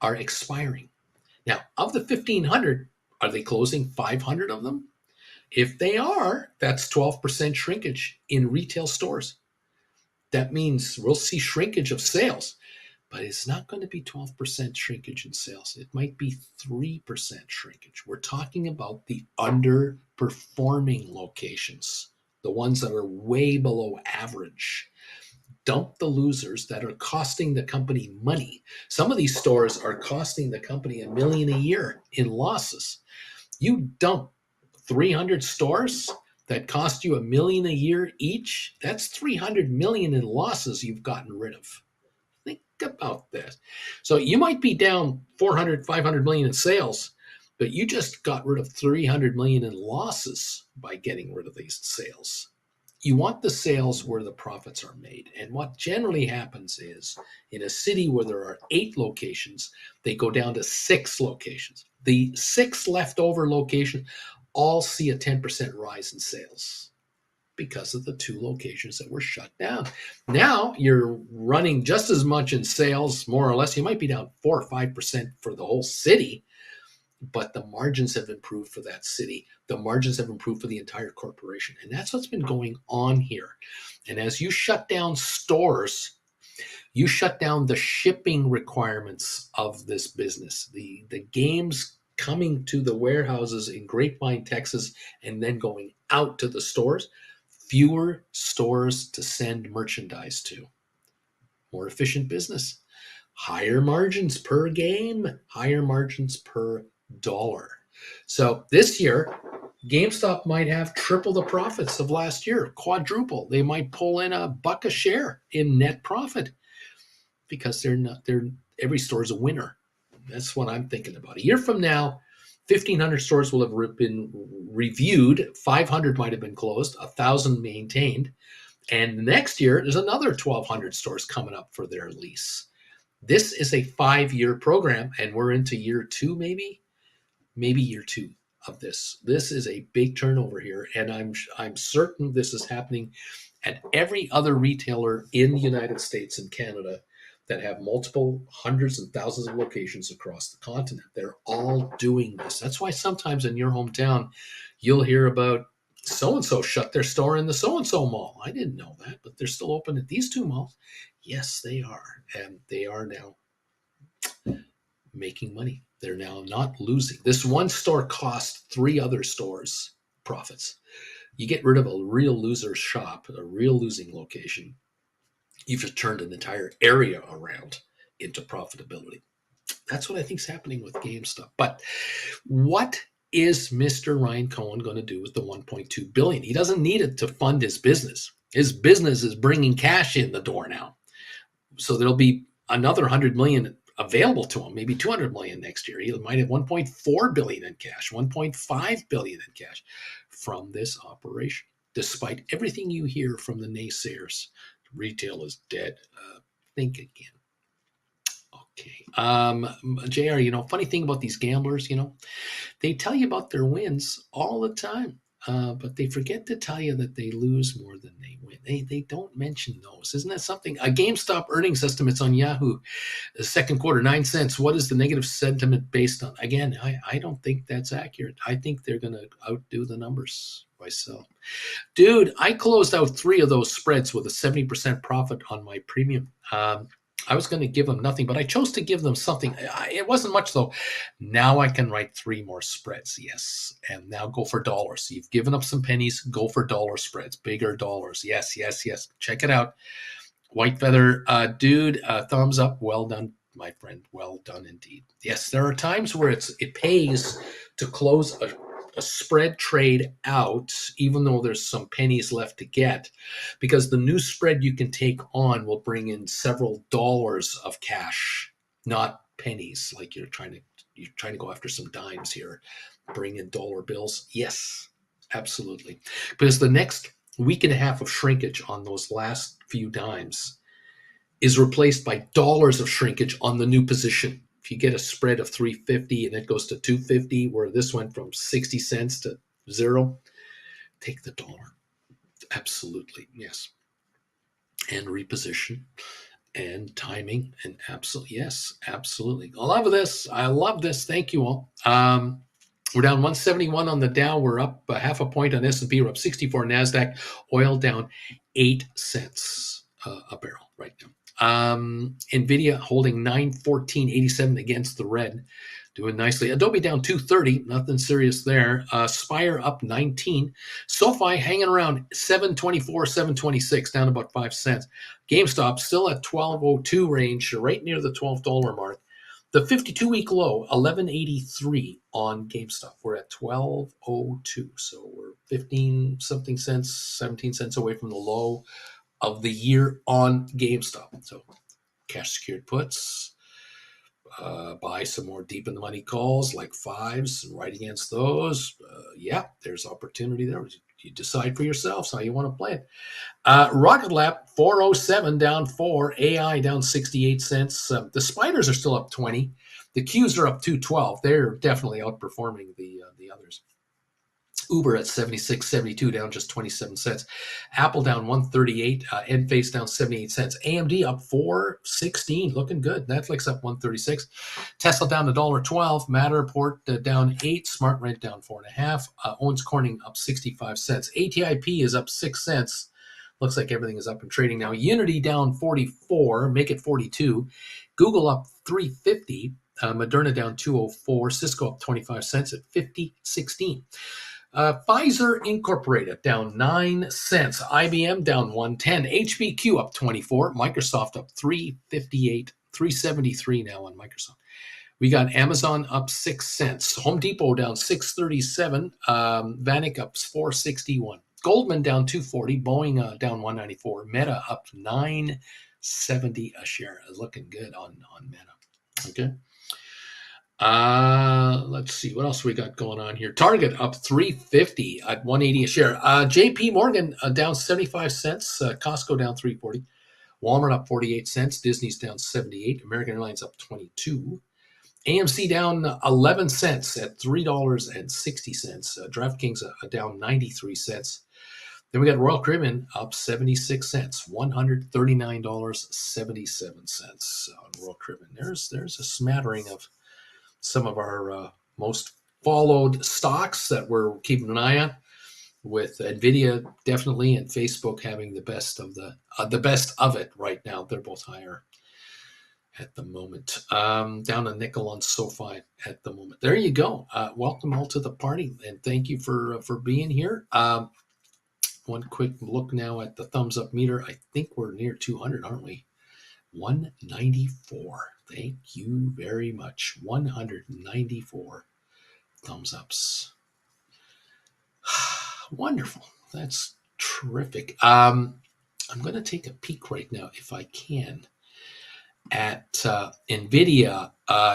[SPEAKER 1] are expiring. Now, of the 1,500, are they closing 500 of them? If they are, that's 12% shrinkage in retail stores. That means we'll see shrinkage of sales, but it's not going to be 12% shrinkage in sales. It might be 3% shrinkage. We're talking about the underperforming locations, the ones that are way below average. Dump the losers that are costing the company money. Some of these stores are costing the company $1 million a year in losses. You dump 300 stores that cost you $1 million a year each. That's $300 million in losses you've gotten rid of. Think about this. So you might be down 400, 500 million in sales, but you just got rid of 300 million in losses by getting rid of these sales. you want the sales where the profits are made. And what generally happens is in a city where there are 8 locations, they go down to 6 locations. The 6 leftover locations all see a 10% rise in sales because of the 2 locations that were shut down. Now you're running just as much in sales, more or less. You might be down 4 or 5% for the whole city, but the margins have improved for that city. The margins have improved for the entire corporation. And that's what's been going on here. And as you shut down stores, you shut down the shipping requirements of this business. The games coming to the warehouses in Grapevine, Texas, and then going out to the stores, fewer stores to send merchandise to. More efficient business. Higher margins per game, higher margins per dollar. So this year, GameStop might have triple the profits of last year, quadruple. They might pull in $1 a share in net profit because every store is a winner. That's what I'm thinking about. A year from now, 1,500 stores will have been reviewed, 500 might have been closed, 1,000 maintained, and next year there's another 1,200 stores coming up for their lease. This is a 5-year program, and we're into year 2, maybe year 2 of this. This is a big turnover here, and I'm certain this is happening at every other retailer in the United States and Canada that have multiple hundreds and thousands of locations across the continent. They're all doing this. That's why sometimes in your hometown, you'll hear about so-and-so shut their store in the so-and-so mall. I didn't know that, but they're still open at these 2 malls. Yes, they are. And they are now making money. They're now not losing. This one store cost 3 other stores profits. You get rid of a real loser shop, a real losing location, you've just turned an entire area around into profitability. That's what I think is happening with GameStop. But what is Mr. Ryan Cohen going to do with the $1.2 billion? He doesn't need it to fund his business. His business is bringing cash in the door now. So there'll be another $100 million available to him, maybe $200 million next year. He might have $1.4 billion in cash, $1.5 billion in cash from this operation. Despite everything you hear from the naysayers, retail is dead. Think again. Okay. JR, funny thing about these gamblers, they tell you about their wins all the time, but they forget to tell you that they lose more than they win. They don't mention those. Isn't that something? A GameStop earnings estimates on Yahoo, the second quarter, 9 cents. What is the negative sentiment based on? Again, I don't think that's accurate. I think they're going to outdo the numbers myself. Dude, I closed out 3 of those spreads with a 70% profit on my premium. I was going to give them nothing, but I chose to give them something. It wasn't much, though. Now I can write 3 more spreads, yes. And now go for dollars. So you've given up some pennies, go for dollar spreads, bigger dollars. Yes. Check it out. White Feather, dude, thumbs up. Well done, my friend. Well done indeed. Yes, there are times where it pays to close a spread trade out, even though there's some pennies left to get, because the new spread you can take on will bring in several dollars of cash, not pennies. Like you're trying to go after some dimes here, bring in dollar bills. Yes, absolutely. Because the next week and a half of shrinkage on those last few dimes is replaced by dollars of shrinkage on the new position. If you get a spread of 350 and it goes to 250, where this went from 60 cents to 0, take the dollar. Absolutely, yes. And reposition and timing and absolutely, yes, absolutely. I love this. Thank you all. We're down 171 on the Dow. We're up a half a point on S&P. We're up 64 NASDAQ. Oil down 8 cents a barrel right now. Nvidia holding 914.87 against the red, doing nicely. Adobe down 230, nothing serious there. Spire up 19. SoFi hanging around 724, 726, down about 5 cents. GameStop still at 1202 range, right near the $12 mark. The 52-week low, 1183 on GameStop. We're at 1202, so we're 15-something cents, 17 cents away from the low of the year on GameStop. So cash secured puts, buy some more deep in the money calls like 5s, right against those. Yeah, there's opportunity there. You decide for yourselves how you want to play it. Rocket Lab 407 down 4. AI down 68 cents. The spiders are still up 20. The Qs are up 212. They're definitely outperforming the others. Uber at 76.72, down just 27 cents. Apple down 138. Enphase down 78 cents. AMD up 416, looking good. Netflix up 136. Tesla down $1.12. Matterport down 8. SmartRent down 4.5. Owens Corning up 65 cents. ATIP is up 6 cents. Looks like everything is up and trading now. Unity down 44, make it 42. Google up 350. Moderna down 204. Cisco up 25 cents at 50.16. Pfizer Incorporated down 9 cents. IBM down 110. HBQ up 24. Microsoft up 358. 373 now on Microsoft. We got Amazon up 6 cents. Home Depot down 637. Vanik up 461. Goldman down 240. Boeing down 194. Meta up 970 a share. Looking good on Meta. Okay. Let's see what else we got going on here. Target up 350 at 180 a share. JP Morgan down 75 cents. Costco down 340. Walmart up 48 cents. Disney's down 78. American Airlines up 22. AMC down 11 cents at $3.60. DraftKings down 93 cents. Then we got Royal Caribbean up 76 cents, $139.77 on Royal Caribbean. There's a smattering of some of our most followed stocks that we're keeping an eye on, with Nvidia definitely and Facebook having the best of it right now. They're both higher at the moment. Down a nickel on SOFI at the moment. There you go. Welcome all to the party, and thank you for being here. One quick look now at the thumbs up meter. I think we're near 200, aren't we? 194. Thank you very much. 194 thumbs ups. Wonderful. That's terrific. I'm going to take a peek right now, if I can, at NVIDIA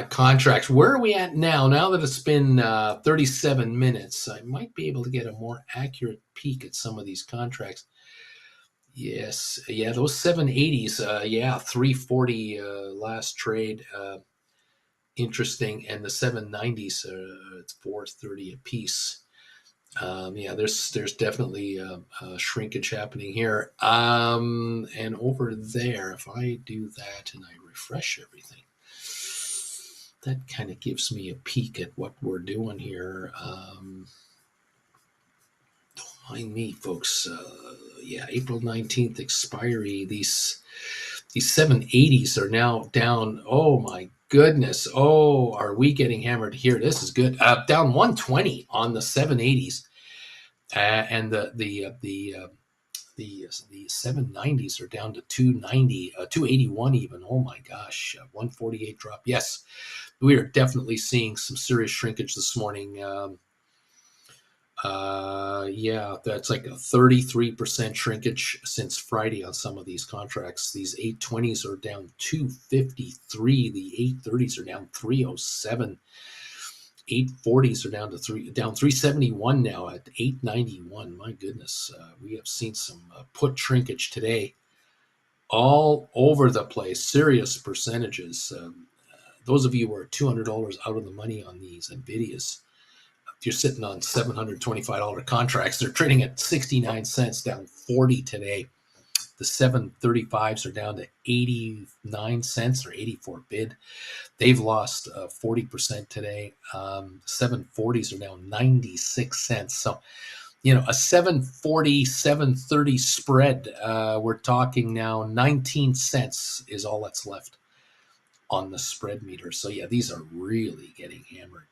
[SPEAKER 1] contracts. Where are we at now? Now that it's been 37 minutes, I might be able to get a more accurate peek at some of these contracts. Yes, yeah, those 780s, 340 last trade, interesting, and the 790s, it's 430 a piece. There's definitely shrinkage happening here. And over there, if I do that and I refresh everything, that kind of gives me a peek at what we're doing here. Don't mind me, folks. April 19th expiry. These 780s are now down. Oh my goodness. Oh, are we getting hammered here? This is good. Down 120 on the 780s, and the 790s are down to 290, 281 even. Oh my gosh, 148 drop. Yes, we are definitely seeing some serious shrinkage this morning. That's like a 33% shrinkage since Friday on some of these contracts. These 820s are down 253. The 830s are down 307. 840s are down 371 now at 891. My goodness, we have seen some put shrinkage today all over the place. Serious percentages. Those of you who are $200 out of the money on these NVIDIAs, you're sitting on $725 contracts. They're trading at 69 cents, down 40 today. The 735s are down to 89 cents or 84 bid. They've lost 40% today. 740s are down 96 cents. So, a 740, 730 spread, we're talking now 19 cents is all that's left on the spread meter. So, these are really getting hammered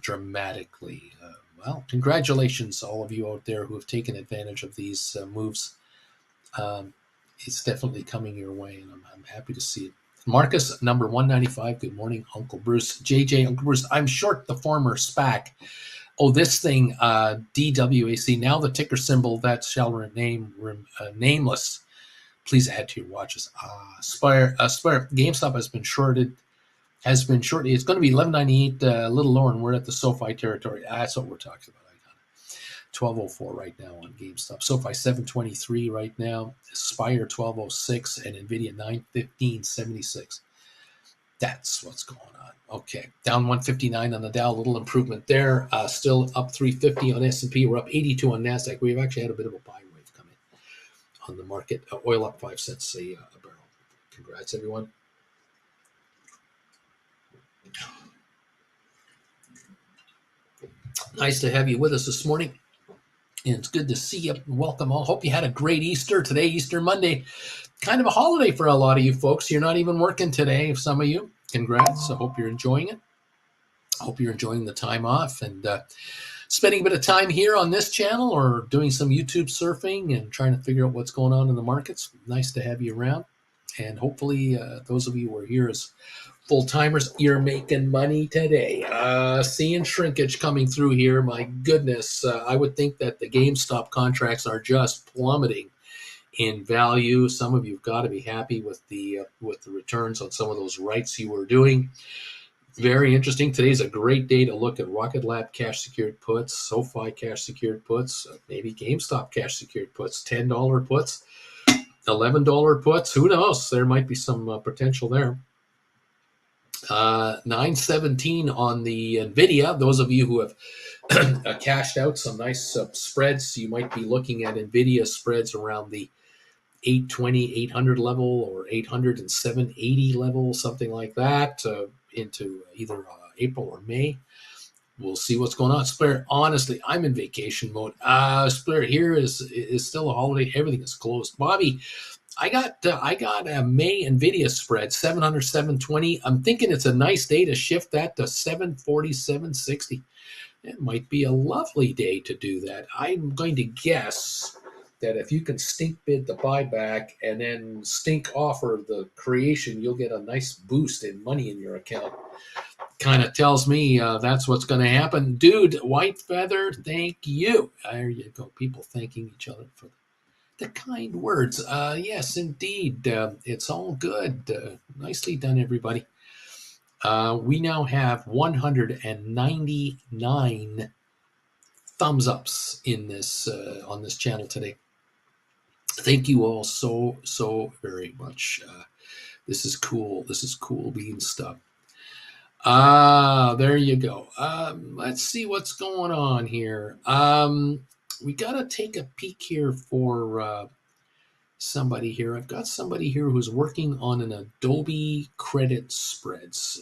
[SPEAKER 1] dramatically. Congratulations, all of you out there who have taken advantage of these moves. It's definitely coming your way, and I'm happy to see it. Marcus, number 195. Good morning, Uncle Bruce. JJ, Uncle Bruce, I'm short the former SPAC. Oh, this thing, DWAC. Now the ticker symbol that shall remain nameless. Please add to your watches. Spire. GameStop has been shorted. It's going to be 11.98, a little lower, and we're at the SoFi territory. That's what we're talking about. 1204 right now on GameStop. SoFi 723 right now. Spire 1206 and NVIDIA 915.76. That's what's going on. Okay, down 159 on the Dow, little improvement there. Still up 350 on S&P. We're up 82 on NASDAQ. We've actually had a bit of a buy wave coming on the market. Oil up 5 cents a barrel. Congrats, everyone. Nice to have you with us this morning. And it's good to see you. Welcome all. Hope you had a great Easter. Today, Easter Monday. Kind of a holiday for a lot of you folks. You're not even working today, some of you. Congrats. I hope you're enjoying it. I hope you're enjoying the time off and spending a bit of time here on this channel or doing some YouTube surfing and trying to figure out what's going on in the markets. Nice to have you around. And hopefully those of you who are here as full-timers, you're making money today. Seeing shrinkage coming through here. My goodness, I would think that the GameStop contracts are just plummeting in value. Some of you've got to be happy with the returns on some of those rights you were doing. Very interesting. Today's a great day to look at Rocket Lab cash secured puts, SoFi cash secured puts, maybe GameStop cash secured puts, $10 puts, $11 puts. Who knows? There might be some potential there. 917 on the NVIDIA. Those of you who have cashed out some nice spreads, you might be looking at NVIDIA spreads around the 820, 800 level or 800 and 780 level, something like that, into either April or May. We'll see what's going on. Spare, honestly, I'm in vacation mode. Spare, here is still a holiday. Everything is closed. Bobby, I got a May NVIDIA spread, 700, 720. I'm thinking it's a nice day to shift that to 740, 760. It might be a lovely day to do that. I'm going to guess that if you can stink bid the buyback and then stink offer the creation, you'll get a nice boost in money in your account. Kind of tells me that's what's going to happen. Dude, White Feather, thank you. There you go. People thanking each other for the kind words. Yes, indeed. It's all good. Nicely done, everybody. We now have 199 thumbs ups in this on this channel today. Thank you all so very much. This is cool. This is cool bean stuff. There you go. Let's see what's going on here. We got to take a peek here for somebody here. I've got somebody here who's working on an Adobe credit spreads,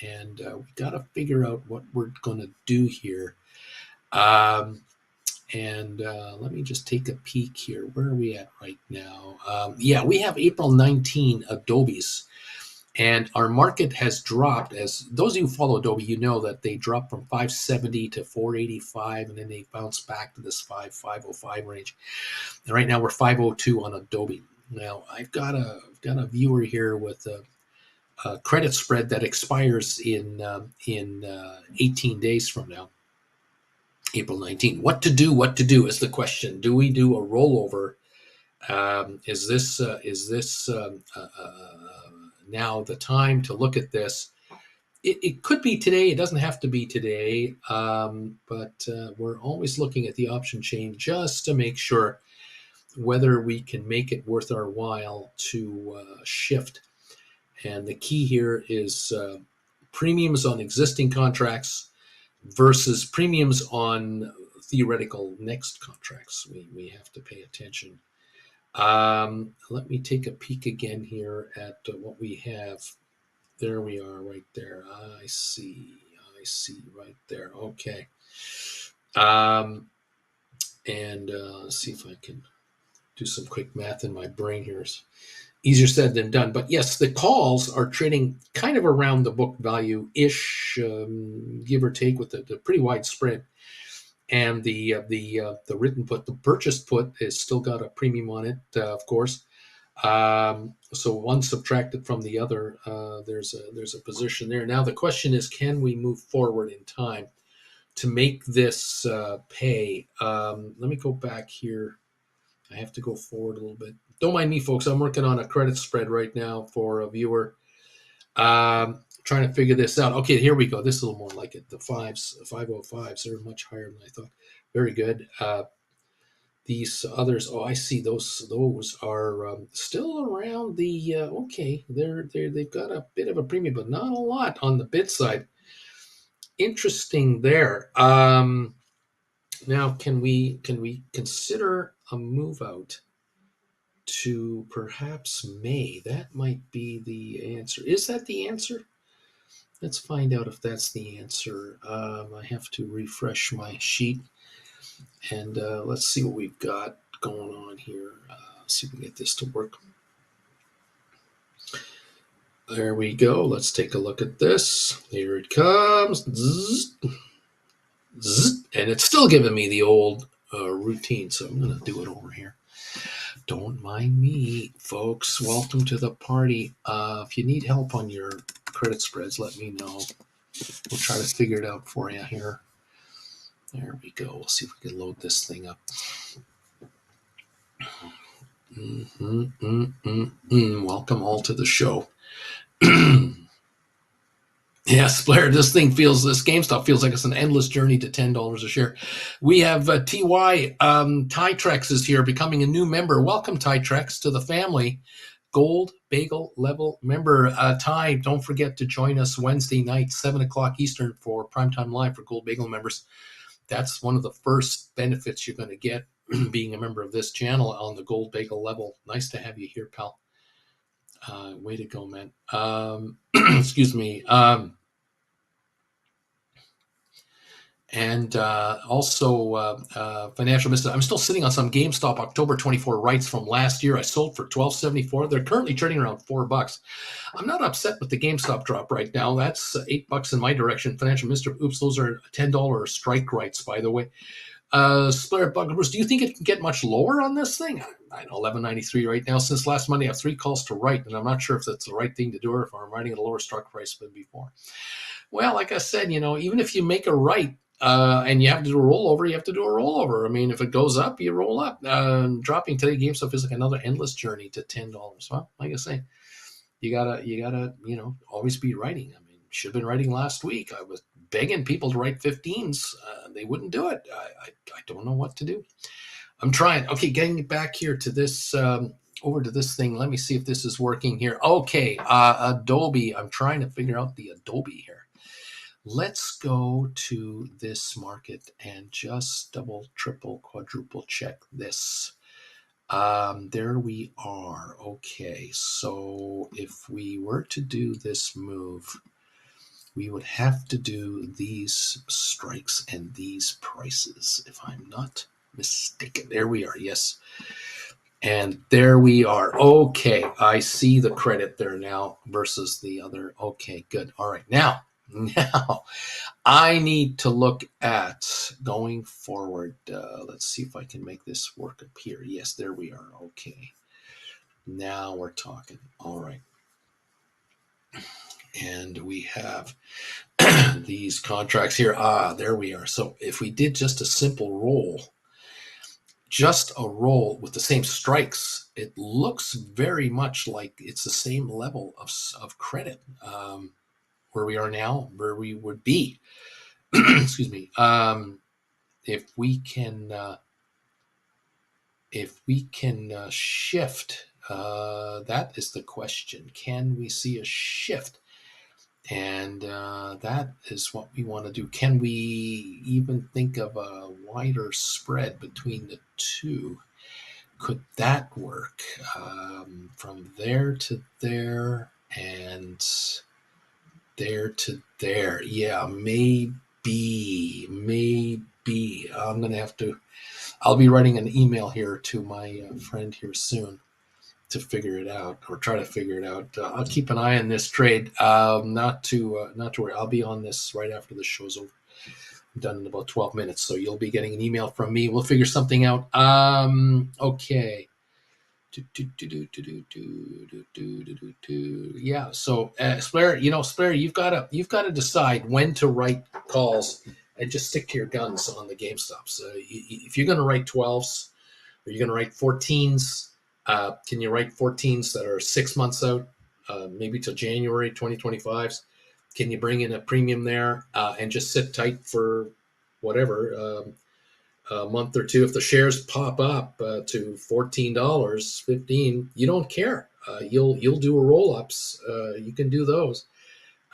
[SPEAKER 1] and we got to figure out what we're going to do here. Let me just take a peek here. Where are we at right now? Yeah, we have April 19 Adobes, and our market has dropped. As those of you who follow Adobe, you know that they dropped from 570 to 485, and then they bounced back to this 505 range. And right now we're 502 on Adobe. Now I've got a viewer here with a credit spread that expires in 18 days from now. April 19. What to do is the question. Do we do a rollover? Is this now the time to look at this? It could be today. It doesn't have to be today. But we're always looking at the option chain just to make sure whether we can make it worth our while to shift. And the key here is premiums on existing contracts versus premiums on theoretical next contracts. We have to pay attention. Let me take a peek again here at what we have. There we are right there. I see right there. Okay. Let's see if I can do some quick math in my brain here. Easier said than done. But yes, the calls are trading kind of around the book value-ish, give or take, with the pretty wide spread. And the written put, the purchased put, is still got a premium on it, of course. So one subtracted from the other, there's a position there. Now the question is, can we move forward in time to make this pay? Let me go back here. I have to go forward a little bit. Don't mind me, folks. I'm working on a credit spread right now for a viewer. Trying to figure this out. Okay, here we go. This is a little more like it. The 505s are much higher than I thought. Very good. These others, oh, I see those are still around the okay. They've got a bit of a premium, but not a lot on the bid side. Interesting there. Now, can we consider a move out to perhaps May? That might be the answer. Is that the answer? Let's find out if that's the answer. I have to refresh my sheet and let's see what we've got going on here. See if we can get this to work. There we go. Let's take a look at this. Here it comes. Zzz, zzz, and it's still giving me the old routine, so I'm going to do it over here. Don't mind me, folks. Welcome to the party. If you need help on your credit spreads, let me know. We'll try to figure it out for you here. There we go. We'll see if we can load this thing up. Welcome all to the show. Yes, Blair, this GameStop feels like it's an endless journey to $10 a share. We have TY, Tytrex is here, becoming a new member. Welcome, Tytrex, to the family. Gold Bagel level member. Ty, don't forget to join us Wednesday night, 7 o'clock Eastern for Primetime Live for Gold Bagel members. That's one of the first benefits you're going to get being a member of this channel on the Gold Bagel level. Nice to have you here, pal. Way to go, man. Excuse me. And also Financial Mister. I'm still sitting on some GameStop October 24 rights from last year. I sold for $12.74. They're currently trading around $4. I'm not upset with the GameStop drop right now. That's $8 in my direction. Financial Mister. Oops, those are $10 strike rights, by the way. Splair Bruce, do you think it can get much lower on this thing? I know, 11.93 right now. Since last Monday, I have 3 calls to write, and I'm not sure if that's the right thing to do or if I'm writing at a lower strike price than before. Well, like I said, even if you make a write and you have to do a rollover, you have to do a rollover. I mean, if it goes up, you roll up. Dropping today, GameStop is like another endless journey to $10. Well, like I say, you gotta always be writing. I mean, should have been writing last week. I was begging people to write 15s. They wouldn't do it. I don't know what to do. I'm trying. Okay, getting back here to this, over to this thing. Let me see if this is working here. Okay, Adobe. I'm trying to figure out the Adobe here. Let's go to this market and just double, triple, quadruple check this. There we are. Okay, so if we were to do this move, we would have to do these strikes and these prices, if I'm not mistaken. There we are. Yes. And there we are. Okay, I see the credit there now versus the other. Okay, good. All right. Now, I need to look at going forward. Let's see if I can make this work up here. Yes, there we are. Okay. Now we're talking. All right. And we have these contracts here. There we are. So if we did just a simple roll, just a roll with the same strikes, it looks very much like it's the same level of credit where we are now, where we would be. Excuse me. If we can shift, that is the question. Can we see a shift? And that is what we want to do. Can we even think of a wider spread between the two? Could that work? From there to there and there to there. Yeah, maybe. I'm going to have to, I'll be writing an email here to my friend here soon to figure it out, or try to figure it out. I'll keep an eye on this trade. Not to worry. I'll be on this right after the show's over. I'm done in about 12 minutes, so you'll be getting an email from me. We'll figure something out. Okay. Yeah. So, Splair, you've got to decide when to write calls and just stick to your guns on the GameStops. If you're going to write 12s or you're going to write 14s. Can you write 14s that are 6 months out, maybe till January 2025s? Can you bring in a premium there and just sit tight for whatever, a month or two, if the shares pop up to $14, 15, you don't care. You'll do a roll ups. You can do those.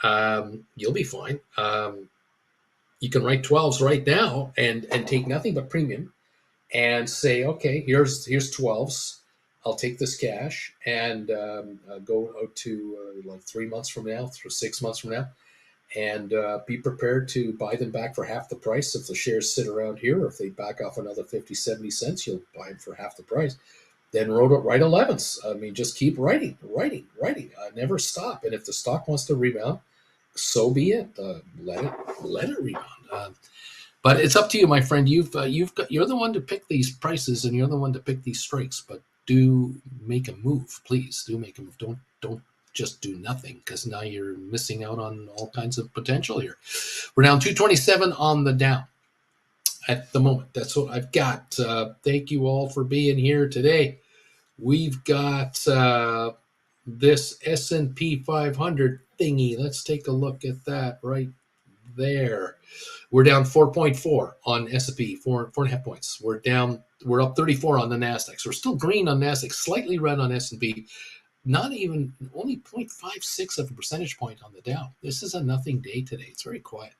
[SPEAKER 1] You'll be fine. You can write 12s right now and take nothing but premium and say, okay, here's 12s. I'll take this cash and go out to like 3 months from now, through 6 months from now, and be prepared to buy them back for half the price. If the shares sit around here, or if they back off another 50, 70 cents, you'll buy them for half the price. Then write 11s. I mean, just keep writing. Never stop. And if the stock wants to rebound, so be it. Let it rebound. But it's up to you, my friend. You're the one to pick these prices, and you're the one to pick these strikes. But do make a move, please. Do make a move. Don't just do nothing, because now you're missing out on all kinds of potential here. We're down 227 on the Dow at the moment. That's what I've got. Thank you all for being here today. We've got this S&P 500 thingy. Let's take a look at that right there. We're down 4.4 on S&P, 4.5 points. We're up 34 on the NASDAQ. So we're still green on NASDAQ, slightly red on S&P. Only 0.56 of a percentage point on the Dow. This is a nothing day today. It's very quiet.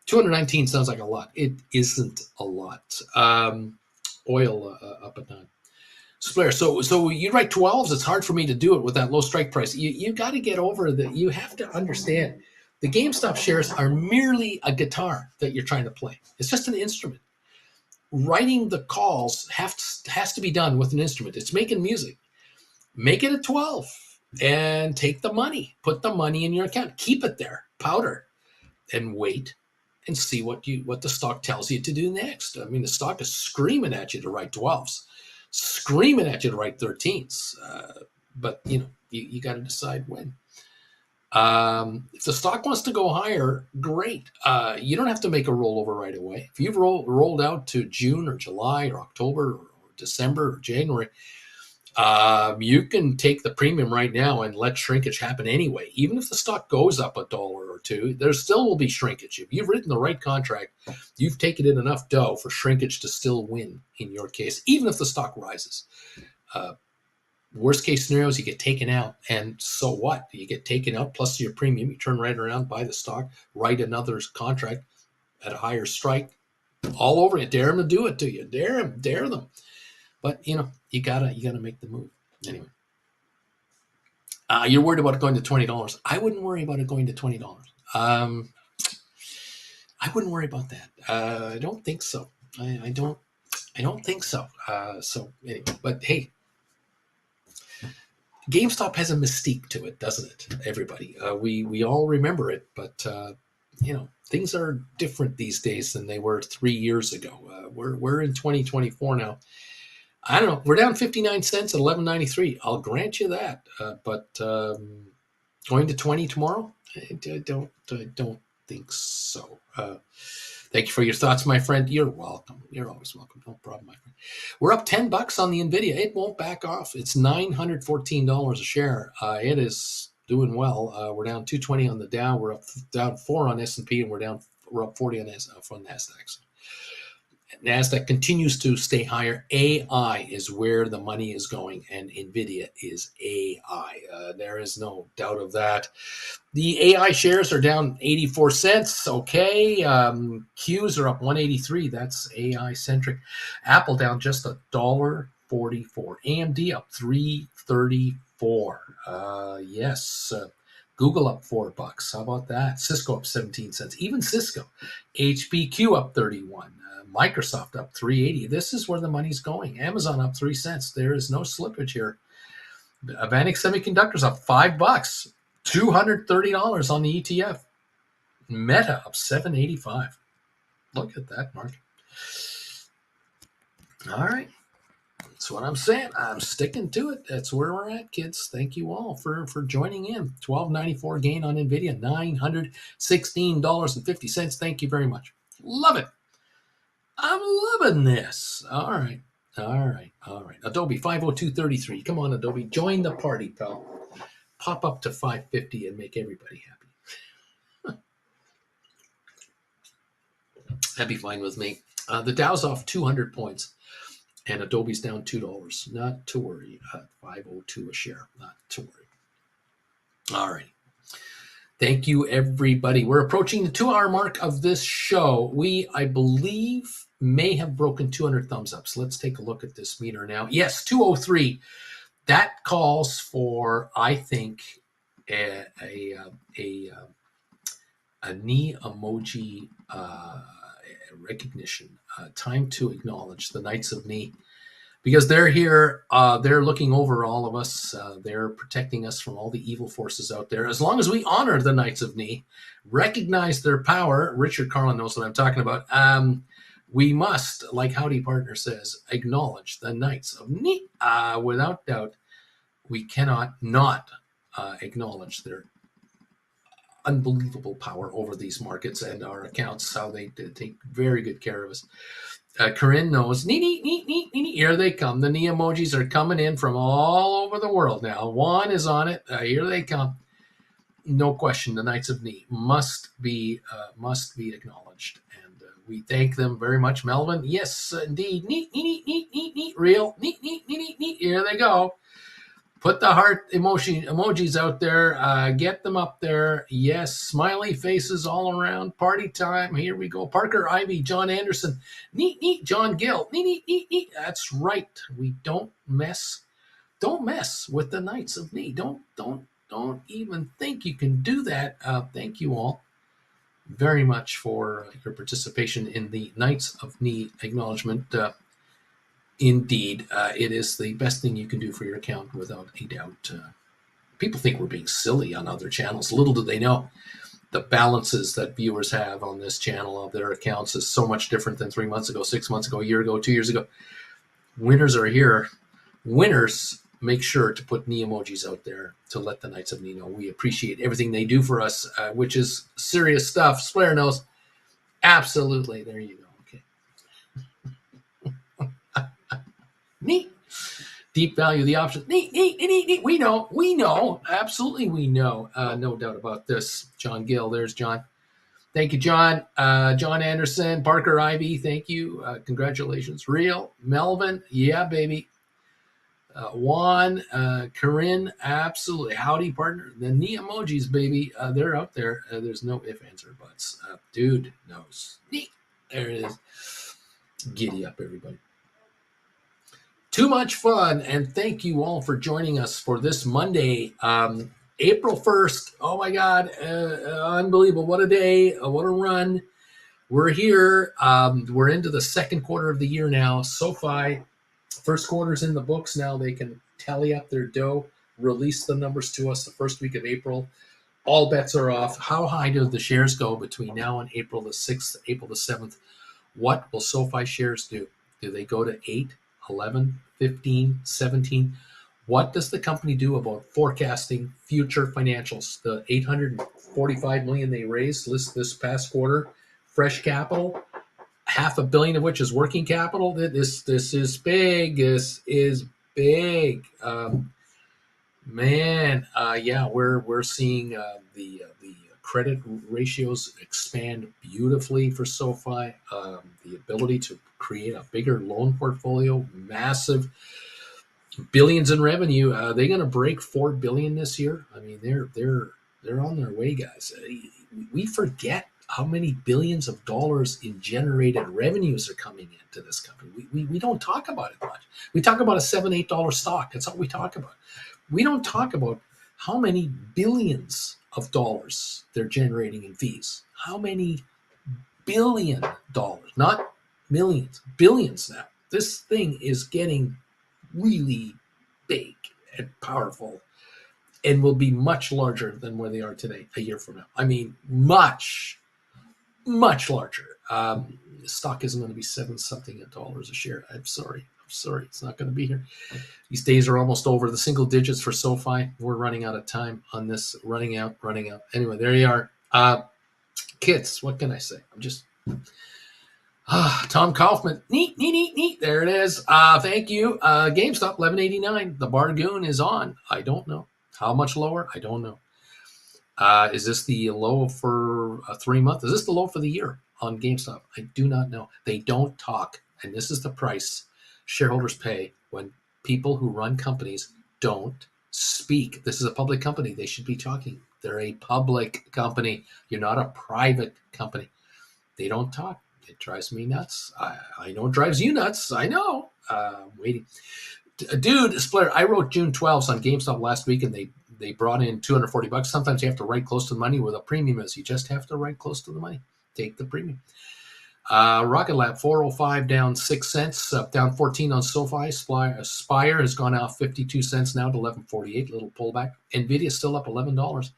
[SPEAKER 1] 219 sounds like a lot. It isn't a lot. Oil up at 9. Blair, so you write 12s. It's hard for me to do it with that low strike price. You got to get over that. You have to understand the GameStop shares are merely a guitar that you're trying to play. It's just an instrument. Writing the calls has to be done with an instrument. It's making music. Make it a 12 and take the money. Put the money in your account. Keep it there, powder, and wait and see what the stock tells you to do next. I mean, the stock is screaming at you to write 12s, screaming at you to write 13s. But you got to decide when. If the stock wants to go higher, great. You don't have to make a rollover right away. If you've rolled out to June or July or October or December or January, you can take the premium right now and let shrinkage happen anyway. Even if the stock goes up $1 or $2, there still will be shrinkage. If you've written the right contract, you've taken in enough dough for shrinkage to still win in your case, even if the stock rises. Worst case scenarios, you get taken out, and so what? You get taken out plus your premium. You turn right around, buy the stock, write another contract at a higher strike, all over it. Dare them to do it to you. Dare them. But you gotta make the move anyway. You're worried about it going to $20. I wouldn't worry about it going to $20. I wouldn't worry about that. I don't think so. I don't think so. So anyway, but hey. GameStop has a mystique to it, doesn't it? Everybody, we all remember it, but things are different these days than they were 3 years ago. We're in 2024 now. I don't know. We're down 59 cents at 11.93. I'll grant you that, but going to 20 tomorrow, I don't think so. Thank you for your thoughts, my friend. You're welcome. You're always welcome. No problem, my friend. We're up $10 on the NVIDIA. It won't back off. It's $914 a share. It is doing well. We're down 220 on the Dow. We're up down 4 on S&P, and we're up 40 on NASDAQ. So NASDAQ continues to stay higher. AI is where the money is going, and NVIDIA is AI. There is no doubt of that. The AI shares are down 84 cents. Okay. Qs are up 183. That's AI centric. Apple down just $1.44. AMD up $3.34. Yes. Google up $4. How about that? Cisco up 17 cents. Even Cisco. HPQ up 31. Microsoft up 380. This is where the money's going. Amazon up 3 cents. There is no slippage here. Advanced Semiconductors up $5. $230 on the ETF. Meta up $7.85. Look at that market. All right. That's what I'm saying. I'm sticking to it. That's where we're at, kids. Thank you all for joining in. $12.94 gain on NVIDIA. $916.50. Thank you very much. Love it. I'm loving this. All right. Adobe 50233. Come on, Adobe. Join the party, pal. Pop up to 550 and make everybody happy. That'd be fine with me. The Dow's off 200 points, and Adobe's down $2. Not to worry. 502 a share. Not to worry. All right. Thank you, everybody. We're approaching the 2-hour mark of this show. We, I believe, may have broken 200 thumbs up. So let's take a look at this meter now. Yes, 203. That calls for, I think, a knee emoji recognition. Time to acknowledge the Knights of Knee, because they're here. They're looking over all of us. They're protecting us from all the evil forces out there. As long as we honor the Knights of Knee, recognize their power. Richard Carlin knows what I'm talking about. We must, like Howdy Partner says, acknowledge the Knights of Knee. Without doubt, we cannot not acknowledge their unbelievable power over these markets and our accounts, how they take very good care of us. Corinne knows. Here they come. The knee emojis are coming in from all over the world now. Juan is on it. Here they come. No question, the Knights of Knee must be acknowledged, and we thank them very much. Melvin, yes, indeed. Neat, real. Neat. Here they go. Put the heart emojis out there. Get them up there. Yes, smiley faces all around. Party time. Here we go. Parker Ivy, John Anderson. Neat. John Gill. Neat. That's right. We don't mess with the Knights of Knee. Don't even think you can do that. Thank you all very much for your participation in the Knights of Knee acknowledgement. Indeed, it is the best thing you can do for your account, without a doubt. People think we're being silly on other channels. Little do they know the balances that viewers have on this channel of their accounts is so much different than 3 months ago, 6 months ago, a year ago, 2 years ago. Winners are here. Winners make sure to put knee emojis out there to let the Knights of Knee know we appreciate everything they do for us, which is serious stuff. Splair knows. Absolutely. There you go. Neat. Deep value, the option. Neat. We know. Absolutely, we know. No doubt about this. John Gill, there's John. Thank you, John. John Anderson, Parker Ivy, thank you. Congratulations. Real. Melvin, yeah, baby. Juan, Corinne, absolutely. Howdy, partner. The knee emojis, baby. They're out there. There's no ifs, ands, or buts. Dude knows. Neat. There it is. Giddy up, everybody. Too much fun, and thank you all for joining us for this Monday, April 1st. Oh my God, unbelievable. What a day, what a run. We're here. We're into the second quarter of the year now. SOFI, first quarter's in the books now. They can tally up their dough, release the numbers to us the first week of April. All bets are off. How high do the shares go between now and April the 6th, April the 7th? What will SOFI shares do? Do they go to 8? 11, 15, 17. What does the company do about forecasting future financials? The $845 million they raised this past quarter, fresh capital, $500 million of which is working capital. This is big. This is big. We're seeing the credit ratios expand beautifully for SOFI. The ability to create a bigger loan portfolio, massive billions in revenue. They're going to break $4 billion this year. I mean, they're on their way, guys. We forget how many billions of dollars in generated revenues are coming into this company. We don't talk about it much. We talk about a $7, $8 stock. That's all we talk about. We don't talk about how many billions of dollars they're generating in fees. How many billion dollars, not millions, billions now. This thing is getting really big and powerful and will be much larger than where they are today a year from now. I mean, much larger. The stock isn't going to be $7-something a share. I'm sorry. It's not going to be here. These days are almost over. The single digits for SOFI. We're running out of time on this. Running out. Anyway, there you are. Kids, what can I say? I'm just... Tom Kaufman. Neat. There it is. Thank you. GameStop, $11.89. The bargain is on. I don't know. How much lower? I don't know. Is this the low for 3 months? Is this the low for the year? on GameStop? I do not know. They don't talk. And this is the price shareholders pay when people who run companies don't speak. This is a public company. They should be talking. They're a public company. You're not a private company. They don't talk. It drives me nuts. I know it drives you nuts. I know. Waiting. Dude, Splitter, I wrote June 12th on GameStop last week, and they brought in $240. Sometimes you have to write close to the money where the premium is. You just have to write close to the money. Take the premium. Rocket Lab 405 down 6 cents, down 14 on SOFI. Spire has gone out 52 cents now to 11.48, little pullback. Nvidia still up $11.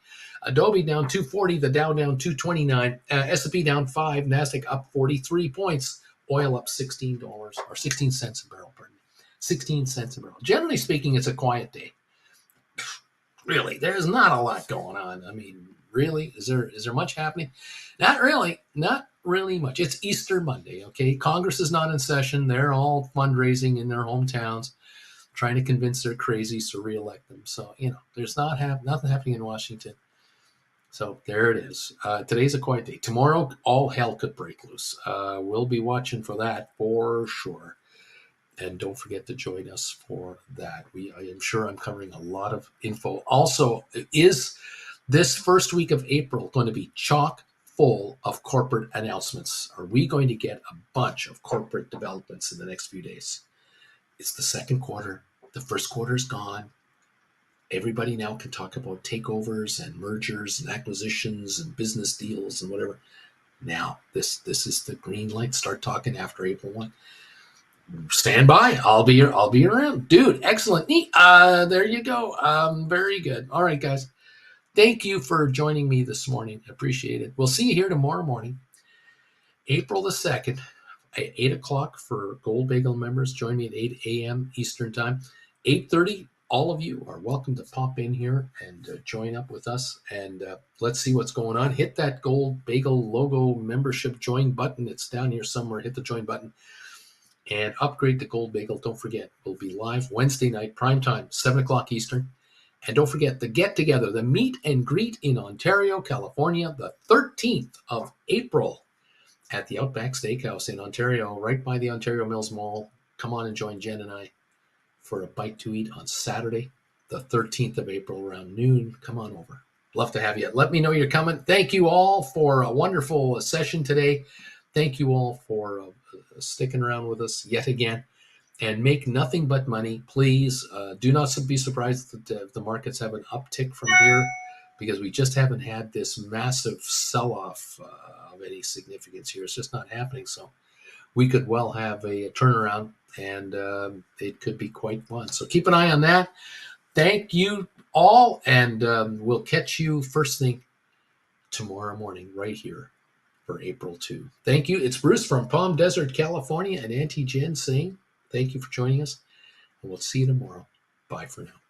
[SPEAKER 1] Adobe down 240, the Dow down 229, S&P down 5, Nasdaq up 43 points, oil up $16 or 16 cents a barrel. Pardon me, 16 cents a barrel. Generally speaking, it's a quiet day. Really, there's not a lot going on. I mean, really, is there much happening? Not really much. It's Easter Monday, okay? Congress is not in session. They're all fundraising in their hometowns, trying to convince their crazies to reelect them. So, there's nothing happening in Washington. So there it is. Today's a quiet day. Tomorrow, all hell could break loose. We'll be watching for that for sure. And don't forget to join us for that. I am sure I'm covering a lot of info. Also, is this first week of April going to be chock full of corporate announcements? Are we going to get a bunch of corporate developments in the next few days? It's the second quarter. The first quarter is gone. Everybody now can talk about takeovers and mergers and acquisitions and business deals and whatever. Now, this is the green light. Start talking after April 1. Stand by. I'll be around. Dude, excellent. Neat. There you go. Very good. All right, guys. Thank you for joining me this morning. Appreciate it. We'll see you here tomorrow morning, April the 2nd, at 8 o'clock for Gold Bagel members. Join me at 8 a.m. Eastern Time. 8:30, all of you are welcome to pop in here and join up with us. And let's see what's going on. Hit that Gold Bagel logo membership join button. It's down here somewhere. Hit the join button and upgrade to Gold Bagel. Don't forget, we'll be live Wednesday night, prime time, 7 o'clock Eastern. And don't forget the get-together, the meet and greet in Ontario, California, the 13th of April at the Outback Steakhouse in Ontario, right by the Ontario Mills Mall. Come on and join Jen and I for a bite to eat on Saturday, the 13th of April, around noon. Come on over. Love to have you. Let me know you're coming. Thank you all for a wonderful session today. Thank you all for sticking around with us yet again. And make nothing but money. Please do not be surprised that the markets have an uptick from here, because we just haven't had this massive sell-off of any significance here. It's just not happening. So we could well have a turnaround, and it could be quite fun. So keep an eye on that. Thank you all, and we'll catch you first thing tomorrow morning right here for April 2. Thank you. It's Bruce from Palm Desert, California, and Auntie Jen saying thank you for joining us, and we'll see you tomorrow. Bye for now.